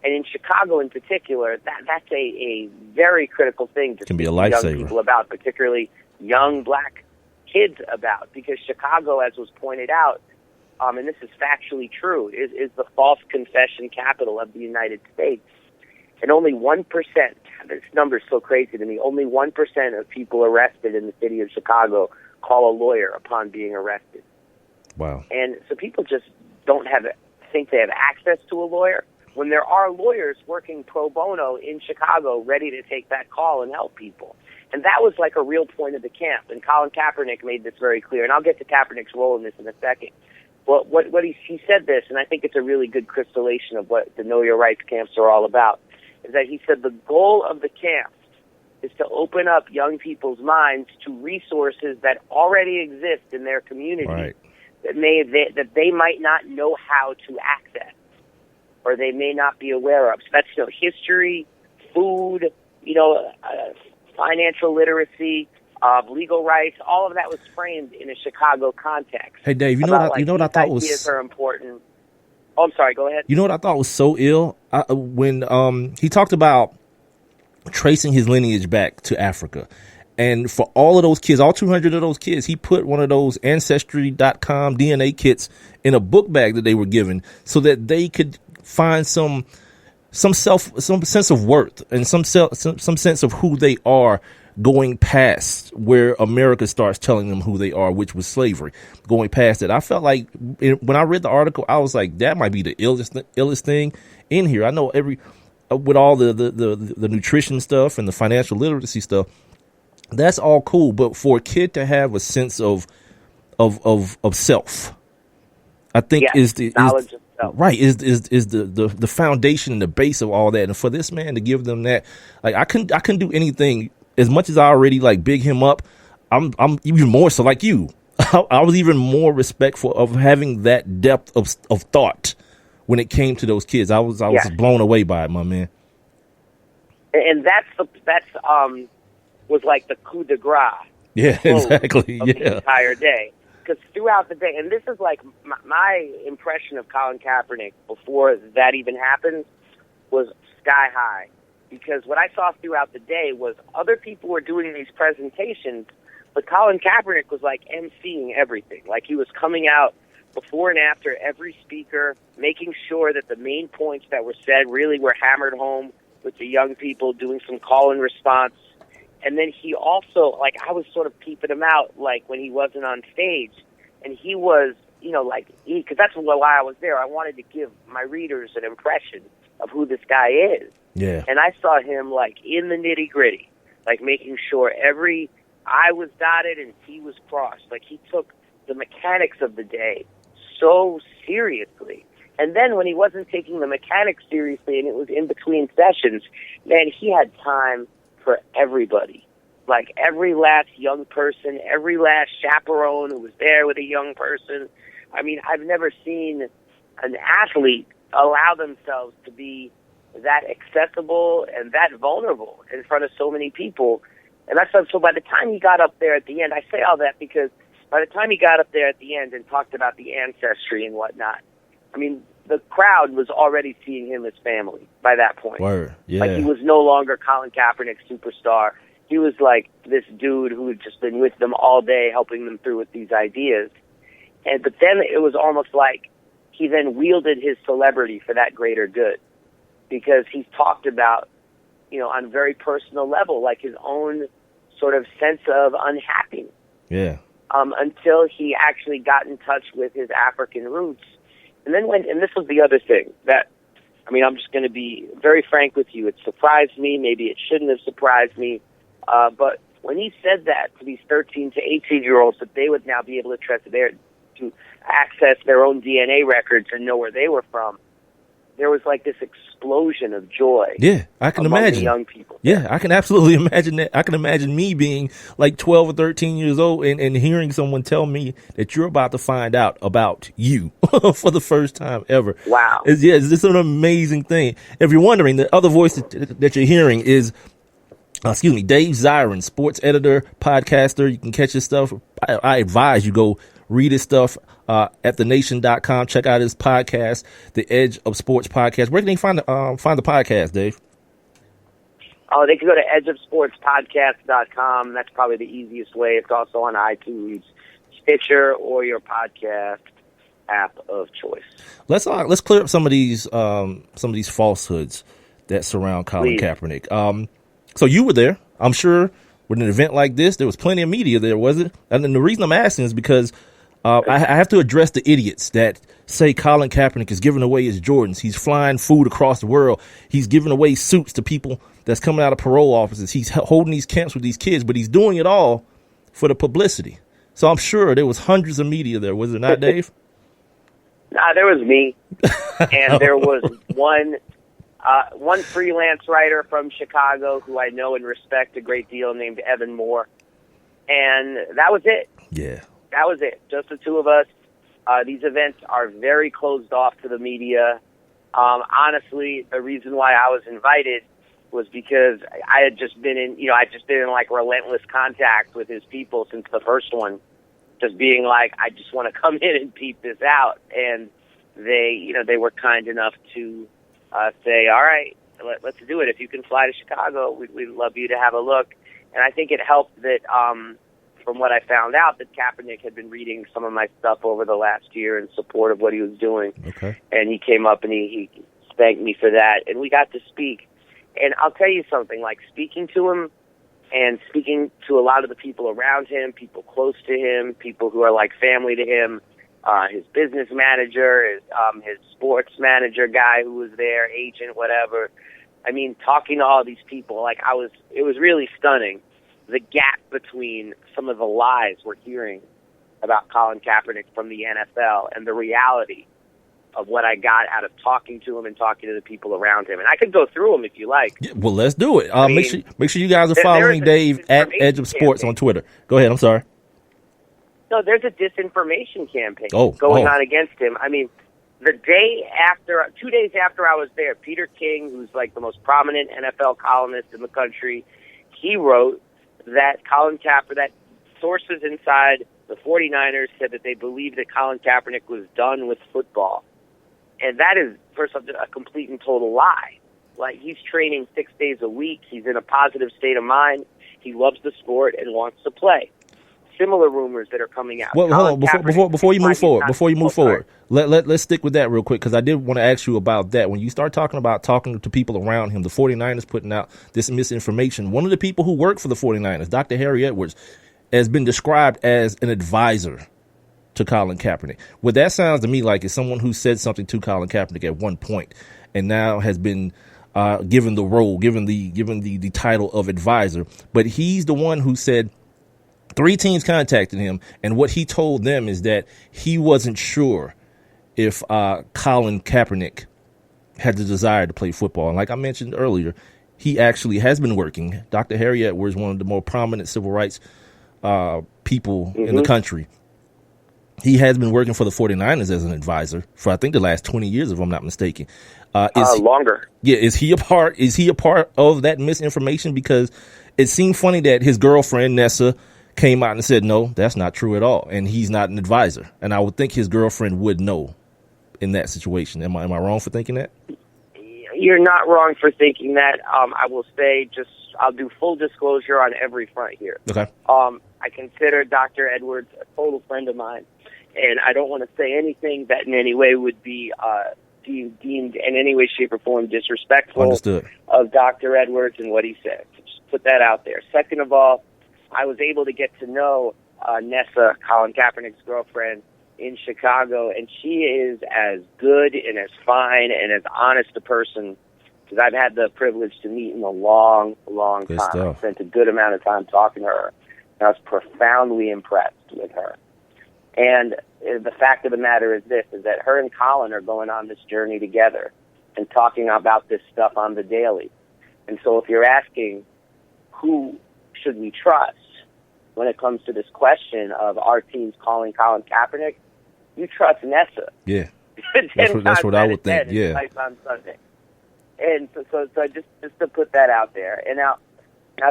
And in Chicago in particular, that's a very critical thing to
can be a
young
lifesaver.
people about, particularly young black kids about, because Chicago, as was pointed out, and this is factually true, is the false confession capital of the United States. And only 1%, this number is so crazy to me, only 1% of people arrested in the city of Chicago call a lawyer upon being arrested.
Wow.
And so people just think they have access to a lawyer when there are lawyers working pro bono in Chicago ready to take that call and help people. And that was like a real point of the camp. And Colin Kaepernick made this very clear. And I'll get to Kaepernick's role in this in a second. Well, what he said this, and I think it's a really good crystallization of what the Know Your Rights camps are all about, is that he said the goal of the camps is to open up young people's minds to resources that already exist in their community,
right,
that they might not know how to access, or they may not be aware of. So that's history, food, financial literacy, legal rights. All of that was framed in a Chicago context.
Hey Dave, you know what I thought was
ideas are important. Oh, I'm sorry. Go ahead.
You know what I thought was so ill when he talked about tracing his lineage back to Africa. And for all of those kids, all 200 of those kids, he put one of those Ancestry.com DNA kits in a book bag that they were given so that they could find some sense of worth and some sense of who they are, going past where America starts telling them who they are, which was slavery. Going past it, I felt like when I read the article, I was like, that might be the illest thing in here. I know with all the nutrition stuff and the financial literacy stuff, that's all cool. But for a kid to have a sense of self, I think is the knowledge of self. Right, is the foundation and the base of all that. And for this man to give them that, like I couldn't do anything. As much as I already big him up, I'm even more so like you. I was even more respectful of having that depth of thought when it came to those kids. I was blown away by it, my man.
And that's was like the coup de grace.
Yeah, exactly.
Of the entire day, because throughout the day, and this is like my impression of Colin Kaepernick before that even happened was sky high. Because what I saw throughout the day was other people were doing these presentations, but Colin Kaepernick was like emceeing everything. Like he was coming out before and after every speaker, making sure that the main points that were said really were hammered home with the young people, doing some call and response. And then he also, I was sort of peeping him out, when he wasn't on stage. And he was, because that's why I was there. I wanted to give my readers an impression of who this guy is.
Yeah.
And I saw him in the nitty gritty, making sure every I was dotted and T was crossed. Like, he took the mechanics of the day so seriously. And then when he wasn't taking the mechanics seriously and it was in between sessions, man, he had time for everybody. Like, every last young person, every last chaperone who was there with a young person. I mean, I've never seen an athlete allow themselves to be that accessible and that vulnerable in front of so many people. And that's so by the time he got up there at the end, I say all that because by the time he got up there at the end and talked about the ancestry and whatnot, I mean, the crowd was already seeing him as family by that point.
Word. Yeah.
Like, he was no longer Colin Kaepernick, superstar. He was like this dude who had just been with them all day, helping them through with these ideas. But then it was almost like he then wielded his celebrity for that greater good, because he's talked about, on a very personal level, like his own sort of sense of unhappiness.
Yeah.
Until he actually got in touch with his African roots. And then and this was the other thing that, I'm just going to be very frank with you. It surprised me. Maybe it shouldn't have surprised me. But when he said that to these 13 to 18-year-olds, that they would now be able to access their own DNA records and know where they were from, there was like this explosion of joy.
Yeah, I can
among
imagine.
The young people.
Yeah, I can absolutely imagine that. I can imagine me being like 12 or 13 years old and hearing someone tell me that you're about to find out about you for the first time ever.
Wow.
It's an amazing thing. If you're wondering, the other voice that you're hearing is, Dave Zirin, sports editor, podcaster. You can catch his stuff. I advise you go read his stuff at thenation.com. Check out his podcast, The Edge of Sports Podcast. Where can they find the podcast, Dave?
Oh, they can go to edgeofsportspodcast.com. That's probably the easiest way. It's also on iTunes, Stitcher, or your podcast app of choice.
Let's clear up some of these falsehoods that surround Colin Kaepernick. So you were there, I'm sure, with an event like this. There was plenty of media there, was it? And then the reason I'm asking is because I have to address the idiots that say Colin Kaepernick is giving away his Jordans. He's flying food across the world. He's giving away suits to people that's coming out of parole offices. He's holding these camps with these kids, but he's doing it all for the publicity. So I'm sure there was hundreds of media there, was it not, Dave?
Nah, there was me, and there was one freelance writer from Chicago who I know and respect a great deal named Evan Moore. And that was it.
Yeah.
That was it. Just the two of us. These events are very closed off to the media. Honestly, the reason why I was invited was because I had just been in like relentless contact with his people since the first one. Just being like, I just want to come in and peep this out. And they were kind enough to say, all right, let's do it. If you can fly to Chicago, we'd love you to have a look. And I think it helped that, from what I found out, that Kaepernick had been reading some of my stuff over the last year in support of what he was doing.
Okay.
And he came up and he thanked me for that. And we got to speak. And I'll tell you something, like speaking to him and speaking to a lot of the people around him, people close to him, people who are like family to him, his business manager, his sports manager guy who was there, agent, whatever. I mean, talking to all these people, it was really stunning, the gap between some of the lies we're hearing about Colin Kaepernick from the NFL and the reality of what I got out of talking to him and talking to the people around him. And I could go through them if you like.
Yeah, well, let's do it. Make sure you guys are following Dave at Edge of Sports on Twitter. Go ahead. I'm sorry.
No, there's a disinformation campaign going on against him. I mean, 2 days after I was there, Peter King, who's like the most prominent NFL columnist in the country, he wrote that that sources inside the 49ers said that they believed that Colin Kaepernick was done with football. And that is, first off, a complete and total lie. Like, he's training 6 days a week. He's in a positive state of mind. He loves the sport and wants to play. Similar rumors that are coming out.
Well, hold on. Before you move forward, let's stick with that real quick, because I did want to ask you about that. When you start talking to people around him, the 49ers putting out this misinformation, one of the people who work for the 49ers, Dr. Harry Edwards, has been described as an advisor to Colin Kaepernick. What that sounds to me like is someone who said something to Colin Kaepernick at one point and now has been given the role, given the title of advisor. But he's the one who said 3 teams contacted him, and what he told them is that he wasn't sure if Colin Kaepernick had the desire to play football. And like I mentioned earlier, he actually has been working. Dr. Harry Edwards, one of the more prominent civil rights people in the country, he has been working for the 49ers as an advisor for, I think, the last 20 years, if I'm not mistaken.
Longer.
Yeah, is he a part of that misinformation? Because it seemed funny that his girlfriend Nessa came out and said, no, that's not true at all, and he's not an advisor. And I would think his girlfriend would know in that situation. Am I wrong for thinking that?
You're not wrong for thinking that. I will say, I'll do full disclosure on every front here.
Okay.
I consider Dr. Edwards a total friend of mine, and I don't want to say anything that in any way would be deemed in any way, shape, or form disrespectful
Understood.
of Dr. Edwards and what he said. So just put that out there. Second of all, I was able to get to know Nessa, Colin Kaepernick's girlfriend, in Chicago, and she is as good and as fine and as honest a person as I've had the privilege to meet in a long, long
Good
time.
stuff.
I spent a good amount of time talking to her, and I was profoundly impressed with her. And the fact of the matter is this, is that her and Colin are going on this journey together and talking about this stuff on the daily. And so if you're asking who should we trust when it comes to this question of our teams calling Colin Kaepernick, you trust Nessa.
Yeah. That's what I would think. Yeah.
On Sunday. And so just to put that out there. And now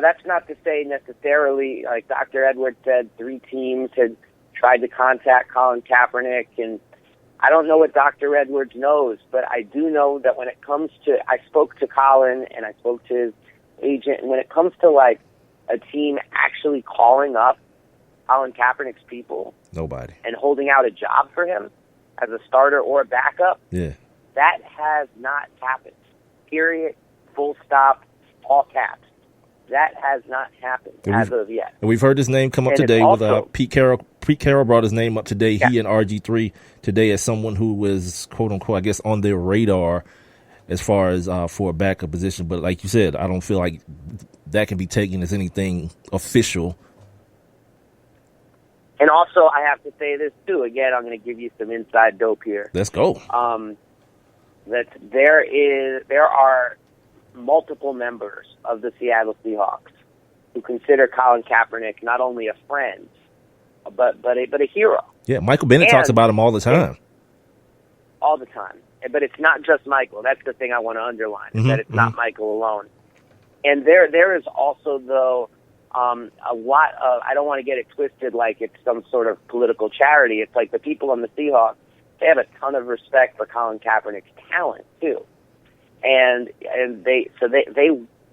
that's not to say necessarily, like Dr. Edwards said, 3 teams had tried to contact Colin Kaepernick, and I don't know what Dr. Edwards knows, but I do know that when it comes to, I spoke to Colin and I spoke to his agent, and when it comes to like a team actually calling up Colin Kaepernick's people,
nobody,
and holding out a job for him as a starter or a backup, that has not happened. Period. Full stop. All caps. That has not happened as of yet.
And we've heard his name come up today with Pete Carroll. Pete Carroll brought his name up today. Yeah. He and RG3 today as someone who was, quote unquote, I guess, on their radar as far as for a backup position. But like you said, I don't feel like that can be taken as anything official.
And also, I have to say this too. Again, I'm going to give you some inside dope here.
Let's go.
That there are multiple members of the Seattle Seahawks who consider Colin Kaepernick not only a friend, but a hero.
Yeah, Michael Bennett talks about him all the time.
All the time. But it's not just Michael. That's the thing I want to underline, is that it's not Michael alone. And there is also, though, a lot of, I don't want to get it twisted like it's some sort of political charity. It's like the people on the Seahawks, they have a ton of respect for Colin Kaepernick's talent, too. And they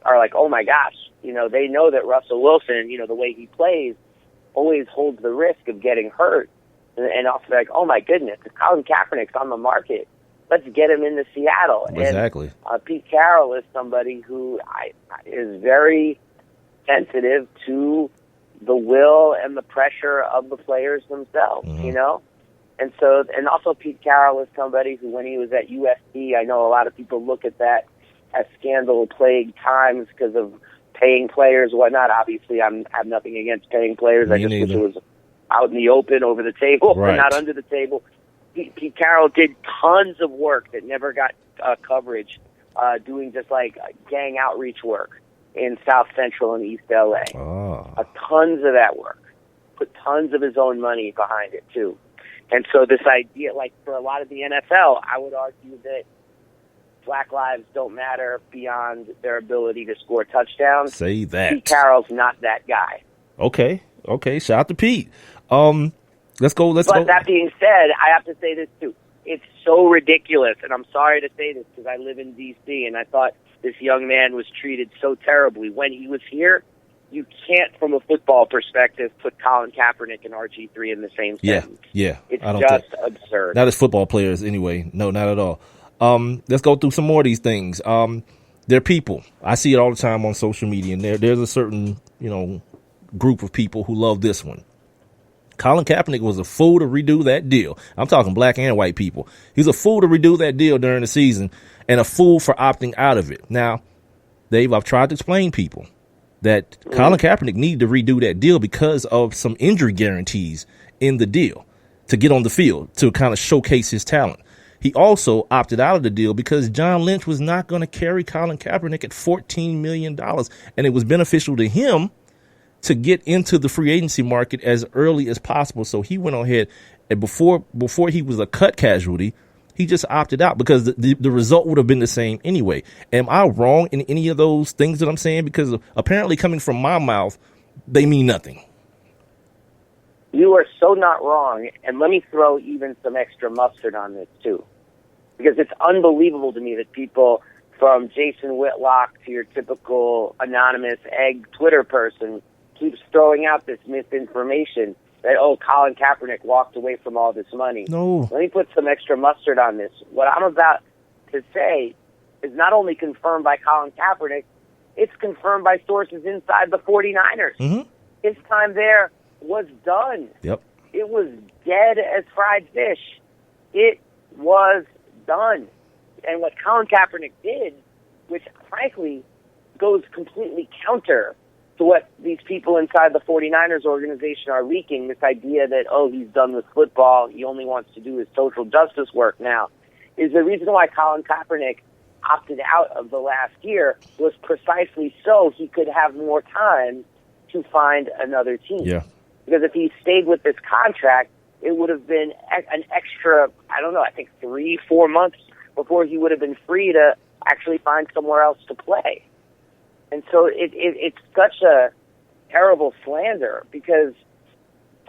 are like, oh my gosh, they know that Russell Wilson, the way he plays, always holds the risk of getting hurt. And also like, oh my goodness, if Colin Kaepernick's on the market, let's get him into Seattle.
Exactly.
And Pete Carroll is somebody who is very sensitive to the will and the pressure of the players themselves, And so, and also Pete Carroll is somebody who, when he was at USC, I know a lot of people look at that as scandal-plagued times because of paying players and whatnot. Obviously, I have nothing against paying players. I just wish it was out in the open, over the table, and not under the table. Pete Carroll did tons of work that never got coverage, doing just like gang outreach work in South Central and East LA. Tons of that work. Put tons of his own money behind it, too. And so this idea, like for a lot of the NFL, I would argue that Black lives don't matter beyond their ability to score touchdowns.
Say that.
Pete Carroll's not that guy.
Okay. Shout out to Pete. Let's go.
But that being said, I have to say this too. It's so ridiculous, and I'm sorry to say this because I live in D.C., and I thought this young man was treated so terribly. When he was here, you can't, from a football perspective, put Colin Kaepernick and RG3 in the same sentence.
Yeah.
It's just absurd.
Not as football players, anyway. No, not at all. Let's go through some more of these things. They're people. I see it all the time on social media, and there's a certain, group of people who love this one. Colin Kaepernick was a fool to redo that deal. I'm talking black and white people. He's a fool to redo that deal during the season and a fool for opting out of it. Now, Dave, I've tried to explain people that Colin Kaepernick needed to redo that deal because of some injury guarantees in the deal to get on the field to kind of showcase his talent. He also opted out of the deal because John Lynch was not going to carry Colin Kaepernick at $14 million. And it was beneficial to him to get into the free agency market as early as possible. So he went ahead and before he was a cut casualty, he just opted out because the result would have been the same anyway. Am I wrong in any of those things that I'm saying? Because apparently coming from my mouth, they mean nothing.
You are so not wrong. And let me throw even some extra mustard on this too. Because it's unbelievable to me that people from Jason Whitlock to your typical anonymous egg Twitter person keeps throwing out this misinformation that, Colin Kaepernick walked away from all this money.
No.
Let me put some extra mustard on this. What I'm about to say is not only confirmed by Colin Kaepernick, it's confirmed by sources inside the 49ers.
Mm-hmm.
His time there was done.
Yep.
It was dead as fried fish. It was done. And what Colin Kaepernick did, which frankly goes completely counter to what these people inside the 49ers organization are leaking, this idea that, he's done with football, he only wants to do his social justice work now, is the reason why Colin Kaepernick opted out of the last year was precisely so he could have more time to find another team.
Yeah.
Because if he stayed with this contract, it would have been an extra, I think 3-4 months before he would have been free to actually find somewhere else to play. And so it's such a terrible slander because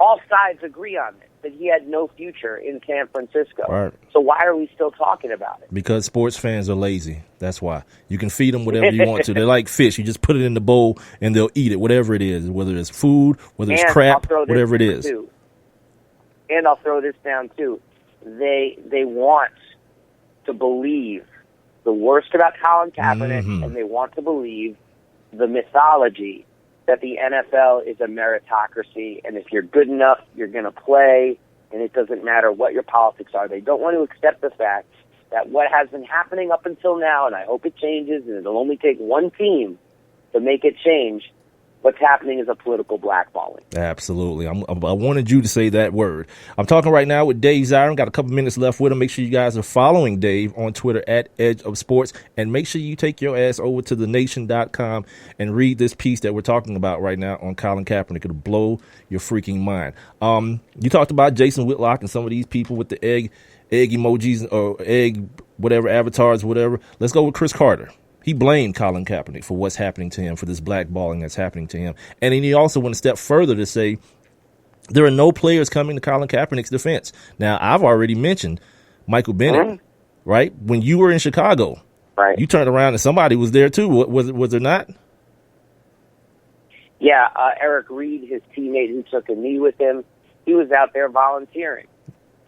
all sides agree on this, that he had no future in San Francisco.
Right.
So why are we still talking about it?
Because sports fans are lazy. That's why. You can feed them whatever you want to. They're like fish. You just put it in the bowl and they'll eat it, whatever it is, whether it's food, whether it's crap, whatever it is.
And I'll throw this down, too. They want to believe the worst about Colin Kaepernick, and they want to believe the mythology that the NFL is a meritocracy, and if you're good enough, you're going to play, and it doesn't matter what your politics are. They don't want to accept the fact that what has been happening up until now, and I hope it changes, and it'll only take one team to make it change, what's happening is a political blackballing.
Absolutely. I wanted you to say that word. I'm talking right now with Dave Zirin. Got a couple minutes left with him. Make sure you guys are following Dave on Twitter at Edge of Sports. And make sure you take your ass over to thenation.com and read this piece that we're talking about right now on Colin Kaepernick. It'll blow your freaking mind. You talked about Jason Whitlock and some of these people with the egg emojis or egg whatever avatars, whatever. Let's go with Chris Carter. He blamed Colin Kaepernick for what's happening to him, for this blackballing that's happening to him. And then he also went a step further to say there are no players coming to Colin Kaepernick's defense. Now, I've already mentioned Michael Bennett, right? When you were in Chicago, you turned around and somebody was there too. Was there not?
Yeah, Eric Reed, his teammate who took a knee with him, he was out there volunteering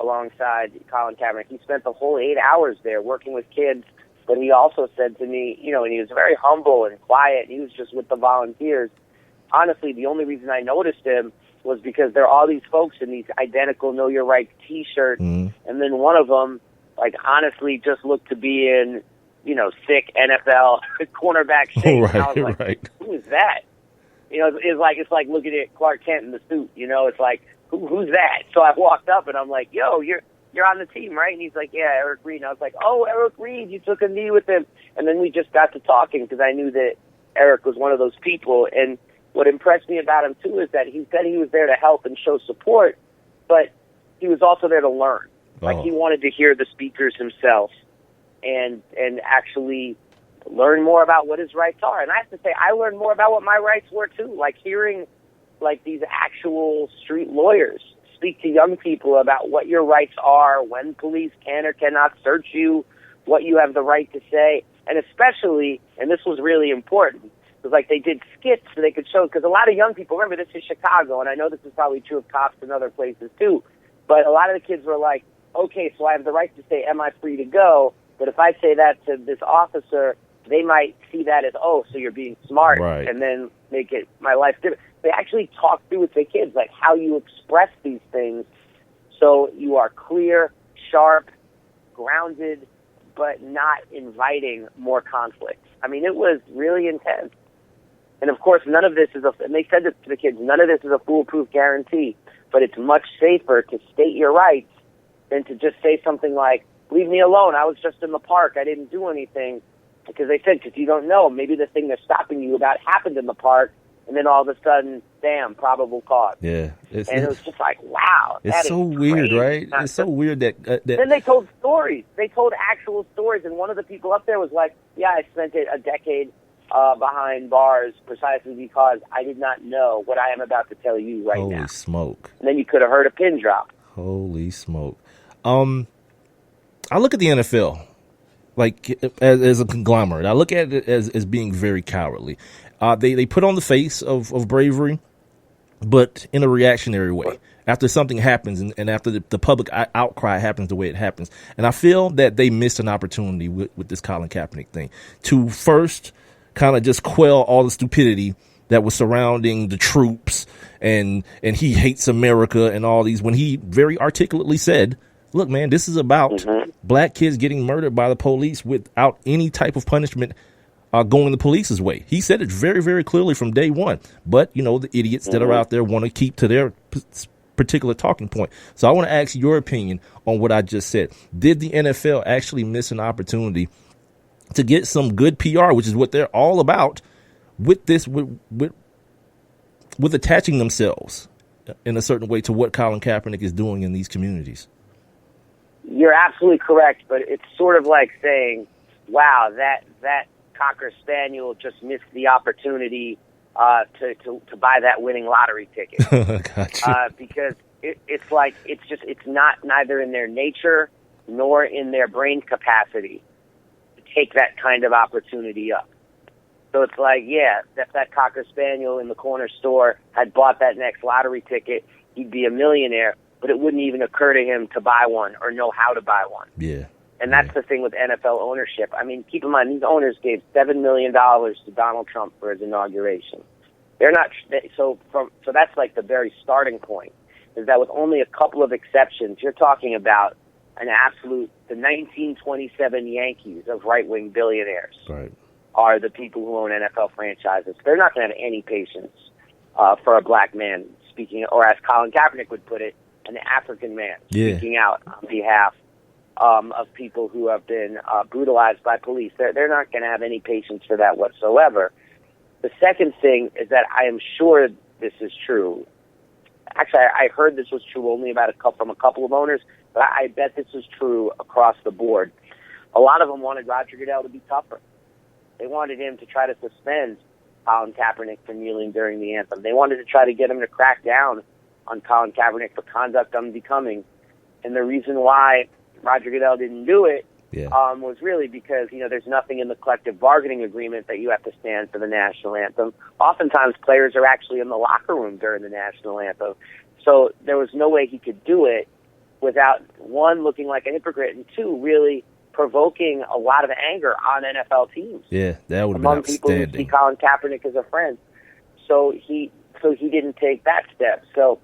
alongside Colin Kaepernick. He spent the whole 8 hours there working with kids. But he also said to me, and he was very humble and quiet. He was just with the volunteers. Honestly, the only reason I noticed him was because there are all these folks in these identical Know Your Rights T-shirts. And then one of them, honestly just looked to be in, sick NFL cornerback shape.
Right,
I was like,
right.
Who is that? It's like looking at Clark Kent in the suit. It's like, who's that? So I walked up and I'm like, yo, you're on the team, right? And he's like, yeah, Eric Reed. And I was like, Eric Reed, you took a knee with him. And then we just got to talking because I knew that Eric was one of those people. And what impressed me about him, too, is that he said he was there to help and show support, but he was also there to learn. He wanted to hear the speakers himself and actually learn more about what his rights are. And I have to say, I learned more about what my rights were, too, hearing, these actual street lawyers speak to young people about what your rights are, when police can or cannot search you, what you have the right to say, and especially, and this was really important, because they did skits so they could show, because a lot of young people, remember this is Chicago, and I know this is probably true of cops in other places too, but a lot of the kids were like, okay, so I have the right to say, am I free to go? But if I say that to this officer, they might see that as, so you're being smart, and then make it my life different. They actually talk through with the kids, how you express these things so you are clear, sharp, grounded, but not inviting more conflict. I mean, it was really intense. And of course, none of this is and they said this to the kids, none of this is a foolproof guarantee, but it's much safer to state your rights than to just say something like, leave me alone, I was just in the park, I didn't do anything. Because they said, because you don't know, maybe the thing they're stopping you about happened in the park, and then all of a sudden, damn, probable cause.
Yeah.
And it was just like, wow.
It's so weird, right? It's so weird that...
Then they told stories. They told actual stories, and one of the people up there was like, yeah, I spent a decade behind bars precisely because I did not know what I am about to tell you right now.
Holy smoke.
And then you could have heard a pin drop.
Holy smoke. I look at the NFL like as a conglomerate. I look at it as being very cowardly. They put on the face of bravery, but in a reactionary way. After something happens and after the public outcry happens the way it happens. And I feel that they missed an opportunity with this Colin Kaepernick thing to first kind of just quell all the stupidity that was surrounding the troops and he hates America and all these, when he very articulately said, look, man, this is about black kids getting murdered by the police without any type of punishment going the police's way. He said it very, very clearly from day one. But, you know, the idiots that are out there want to keep to their particular talking point. So I want to ask your opinion on what I just said. Did the NFL actually miss an opportunity to get some good PR, which is what they're all about, with this, with attaching themselves in a certain way to what Colin Kaepernick is doing in these communities?
You're absolutely correct, but it's sort of like saying, wow, that Cocker Spaniel just missed the opportunity to buy that winning lottery ticket.
Gotcha.
Because it's like, it's not neither in their nature nor in their brain capacity to take that kind of opportunity up. So it's like, yeah, if that Cocker Spaniel in the corner store had bought that next lottery ticket, he'd be a millionaire, but it wouldn't even occur to him to buy one or know how to buy one.
Yeah.
And that's the thing with NFL ownership. I mean, keep in mind, these owners gave $7 million to Donald Trump for his inauguration. They're not, so that's like the very starting point, is that with only a couple of exceptions, you're talking about an absolute, the 1927 Yankees of right-wing billionaires.
Right.
Are the people who own NFL franchises. They're not going to have any patience for a black man speaking, or as Colin Kaepernick would put it, an African man speaking out on behalf of people who have been brutalized by police. They're not going to have any patience for that whatsoever. The second thing is that I am sure this is true. Actually, I heard this was true only from a couple of owners, but I bet this is true across the board. A lot of them wanted Roger Goodell to be tougher. They wanted him to try to suspend Colin Kaepernick for kneeling during the anthem. They wanted to try to get him to crack down on Colin Kaepernick for conduct unbecoming. And the reason why Roger Goodell didn't do it was really because, you know, there's nothing in the collective bargaining agreement that you have to stand for the national anthem. Oftentimes players are actually in the locker room during the national anthem. So there was no way he could do it without, one, looking like a hypocrite, and two, really provoking a lot of anger on NFL teams.
Yeah, that would have
among
been
people who see Colin Kaepernick as a friend. So he didn't take that step. So,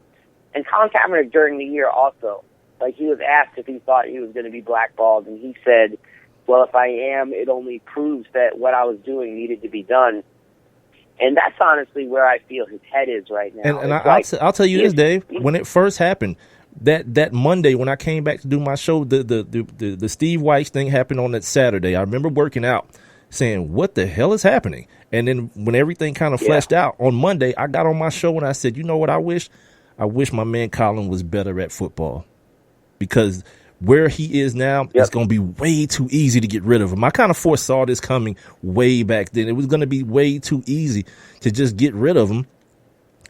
and Colin Kaepernick during the year also, like, he was asked if he thought he was going to be blackballed, and he said, well, if I am, it only proves that what I was doing needed to be done. And that's honestly where I feel his head is right now.
And I'll tell you this, Dave, when it first happened, that Monday when I came back to do my show, the Steve Weiss thing happened on that Saturday. I remember working out saying, what the hell is happening? And then when everything kind of fleshed out on Monday, I got on my show and I said, you know what I wish my man Colin was better at football, because where he is now, it's going to be way too easy to get rid of him. I kind of foresaw this coming way back then. It was going to be way too easy to just get rid of him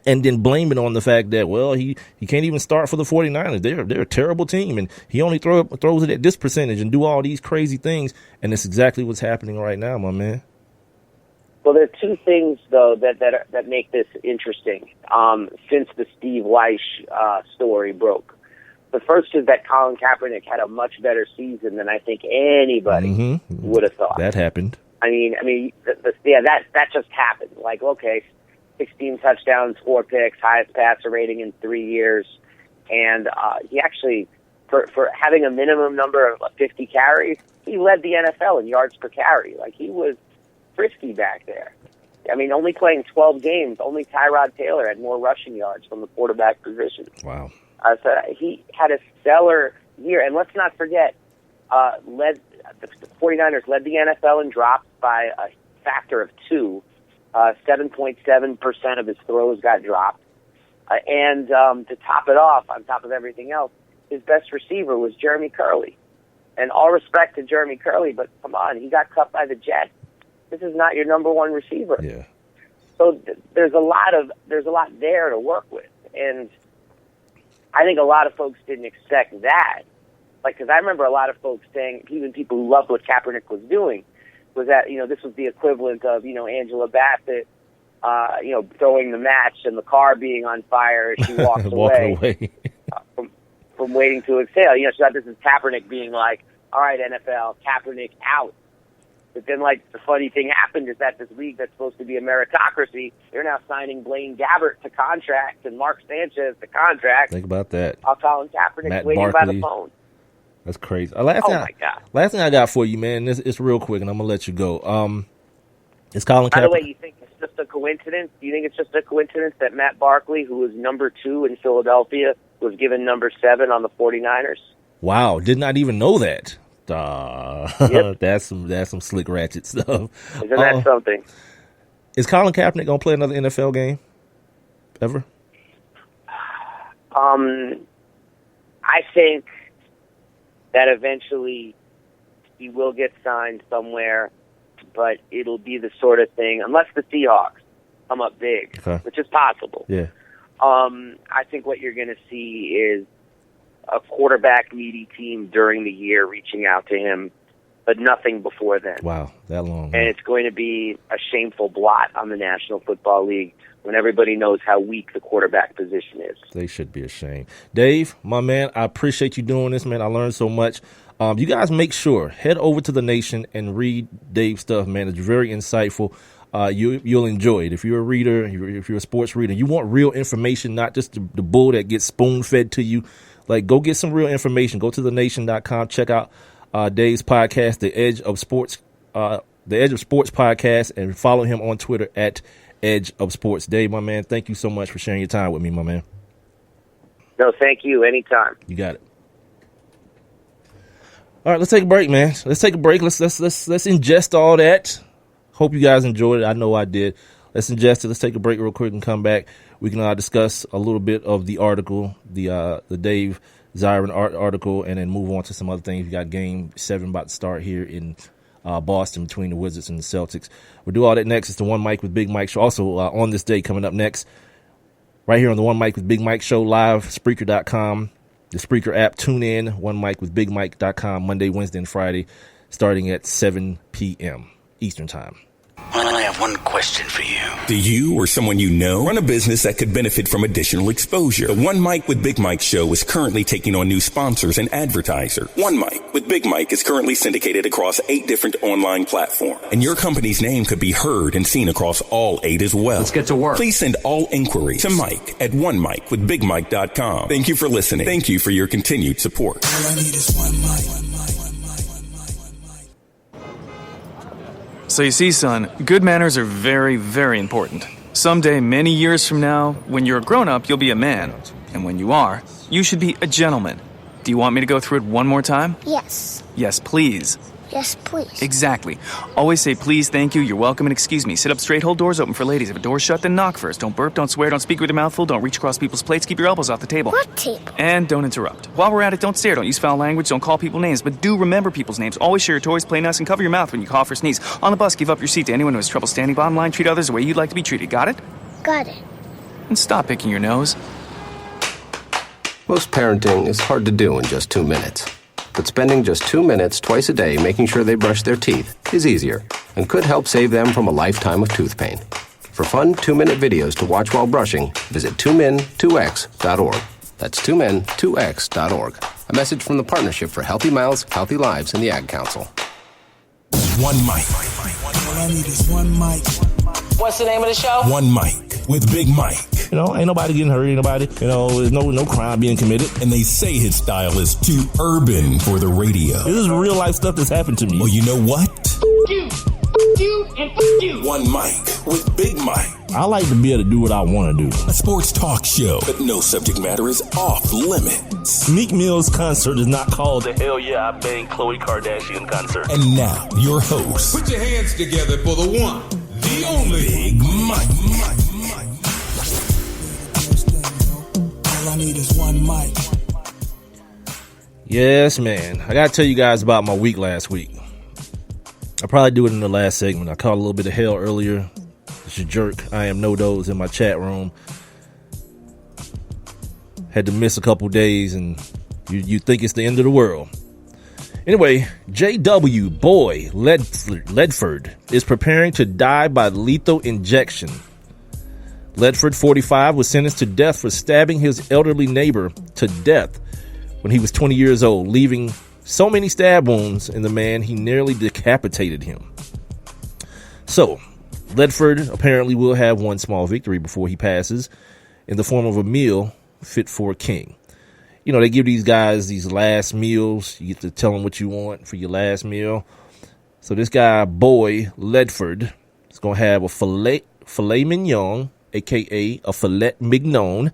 and then blame it on the fact that, well, he can't even start for the 49ers. They're a terrible team, and he only throws it at this percentage and do all these crazy things, and it's exactly what's happening right now, my man.
Well, there are two things, though, that make this interesting since the Steve Weiss story broke. The first is that Colin Kaepernick had a much better season than I think anybody would have thought.
That happened.
I mean, that just happened. Like, okay, 16 touchdowns, 4 picks, highest passer rating in 3 years. And he actually, for having a minimum number of 50 carries, he led the NFL in yards per carry. Like, he was frisky back there. I mean, only playing 12 games, only Tyrod Taylor had more rushing yards from the quarterback position.
Wow.
So he had a stellar year. And let's not forget, the 49ers led the NFL in drops by a factor of 2. 7.7% of his throws got dropped. And to top it off, on top of everything else, his best receiver was Jeremy Curley. And all respect to Jeremy Curley, but come on, he got cut by the Jets. This is not your number one receiver.
Yeah.
So there's a lot there to work with. And I think a lot of folks didn't expect that. Like, because I remember a lot of folks saying, even people who loved what Kaepernick was doing, was that, this was the equivalent of, Angela Bassett, throwing the match and the car being on fire as she walked away. From waiting to exhale. She thought this is Kaepernick being like, all right, NFL, Kaepernick out. But then, the funny thing happened is that this league that's supposed to be a meritocracy, they're now signing Blaine Gabbert to contract and Mark Sanchez to contract.
Think about that.
While Colin Kaepernick's waiting by the phone.
That's crazy. Last thing I got for you, man, it's real quick, and I'm going to let you go. Is Colin Kaepernick...
By the way, you think it's just a coincidence? Do you think it's just a coincidence that Matt Barkley, who was number 2 in Philadelphia, was given number 7 on the 49ers?
Wow, did not even know that.
Yep.
That's some slick ratchet stuff.
Isn't that something?
Is Colin Kaepernick going to play another NFL game? Ever?
I think that eventually he will get signed somewhere, but it'll be the sort of thing, unless the Seahawks come up big, which is possible.
Yeah.
I think what you're going to see is a quarterback-needy team during the year reaching out to him, but nothing before then.
Wow, that long.
And it's going to be a shameful blot on the National Football League when everybody knows how weak the quarterback position is.
They should be ashamed. Dave, my man, I appreciate you doing this, man. I learned so much. You guys make sure, head over to The Nation and read Dave's stuff, man. It's very insightful. You'll enjoy it. If you're a reader, if you're a sports reader, you want real information, not just the bull that gets spoon-fed to you. Go get some real information. Go to thenation.com. Check out Dave's podcast, The Edge of Sports podcast, and follow him on Twitter at Edge of Sports. Dave, my man, thank you so much for sharing your time with me, my man.
No, thank you. Anytime.
You got it. All right, let's take a break, man. Let's take a break. Let's ingest all that. Hope you guys enjoyed it. I know I did. Let's ingest it. Let's take a break real quick and come back. We can discuss a little bit of the article, the Dave Zirin article, and then move on to some other things. We got Game 7 about to start here in Boston between the Wizards and the Celtics. We'll do all that next. It's the One Mic with Big Mike show. Also, on this day coming up next, right here on the One Mic with Big Mike show, live, Spreaker.com, the Spreaker app, tune in, OneMicWithBigMike.com, Monday, Wednesday, and Friday, starting at 7 p.m. Eastern Time.
I have one question for you.
Do you or someone you know run a business that could benefit from additional exposure? The One Mic with Big Mike show is currently taking on new sponsors and advertisers. One Mic with Big Mike is currently syndicated across 8 different online platforms, and your company's name could be heard and seen across all 8 as well.
Let's get to work.
Please send all inquiries to Mike at OneMicWithBigMike.com. Thank you for listening. Thank you for your continued support.
All I need is one mic.
So you see, son, good manners are very, very important. Someday, many years from now, when you're a grown-up, you'll be a man. And when you are, you should be a gentleman. Do you want me to go through it one more time?
Yes.
Yes, please.
Yes, please.
Exactly. Always say please, thank you, you're welcome, and excuse me. Sit up straight, hold doors open for ladies. If a door's shut, then knock first. Don't burp, don't swear, don't speak with your mouth full, don't reach across people's plates, keep your elbows off the table.
What table?
And don't interrupt. While we're at it, don't stare, don't use foul language, don't call people names, but do remember people's names. Always share your toys, play nice, and cover your mouth when you cough or sneeze. On the bus, give up your seat to anyone who has trouble standing. Bottom line, treat others the way you'd like to be treated. Got it?
Got it.
And stop picking your nose.
Most parenting is hard to do in just 2 minutes. But spending just 2 minutes twice a day making sure they brush their teeth is easier and could help save them from a lifetime of tooth pain. For fun 2-minute videos to watch while brushing, visit 2min2x.org. That's 2min2x.org. A message from the Partnership for Healthy Mouths, Healthy Lives, and the Ad Council.
One Mic.
All I need is one mic.
What's the name of the show?
One Mic with Big Mike.
Ain't nobody getting hurt, ain't nobody, there's no crime being committed.
And they say his style is too urban for the radio.
This is real life stuff that's happened to me.
Well, you know what?
you and you.
One mic with Big Mike.
I like to be able to do what I want to do.
A sports talk show, but no subject matter is off limits.
Meek Mill's concert is not called the Hell Yeah I Bang Khloe Kardashian concert.
And now, your host.
Put your hands together for the one, the only
Big Mike.
All I need is one mic.
Yes, man. I got to tell you guys about my week last week. I'll probably do it in the last segment. I caught a little bit of hell earlier. It's a jerk. I am no dos in my chat room. Had to miss a couple days, and you think it's the end of the world. Anyway, J.W. Boy Ledford is preparing to die by lethal injection. Ledford, 45, was sentenced to death for stabbing his elderly neighbor to death when he was 20 years old, leaving so many stab wounds in the man he nearly decapitated him. So, Ledford apparently will have one small victory before he passes in the form of a meal fit for a king. You know, they give these guys these last meals. You get to tell them what you want for your last meal. So this guy, Boy Ledford, is going to have a filet mignon, a.k.a. a filet mignon,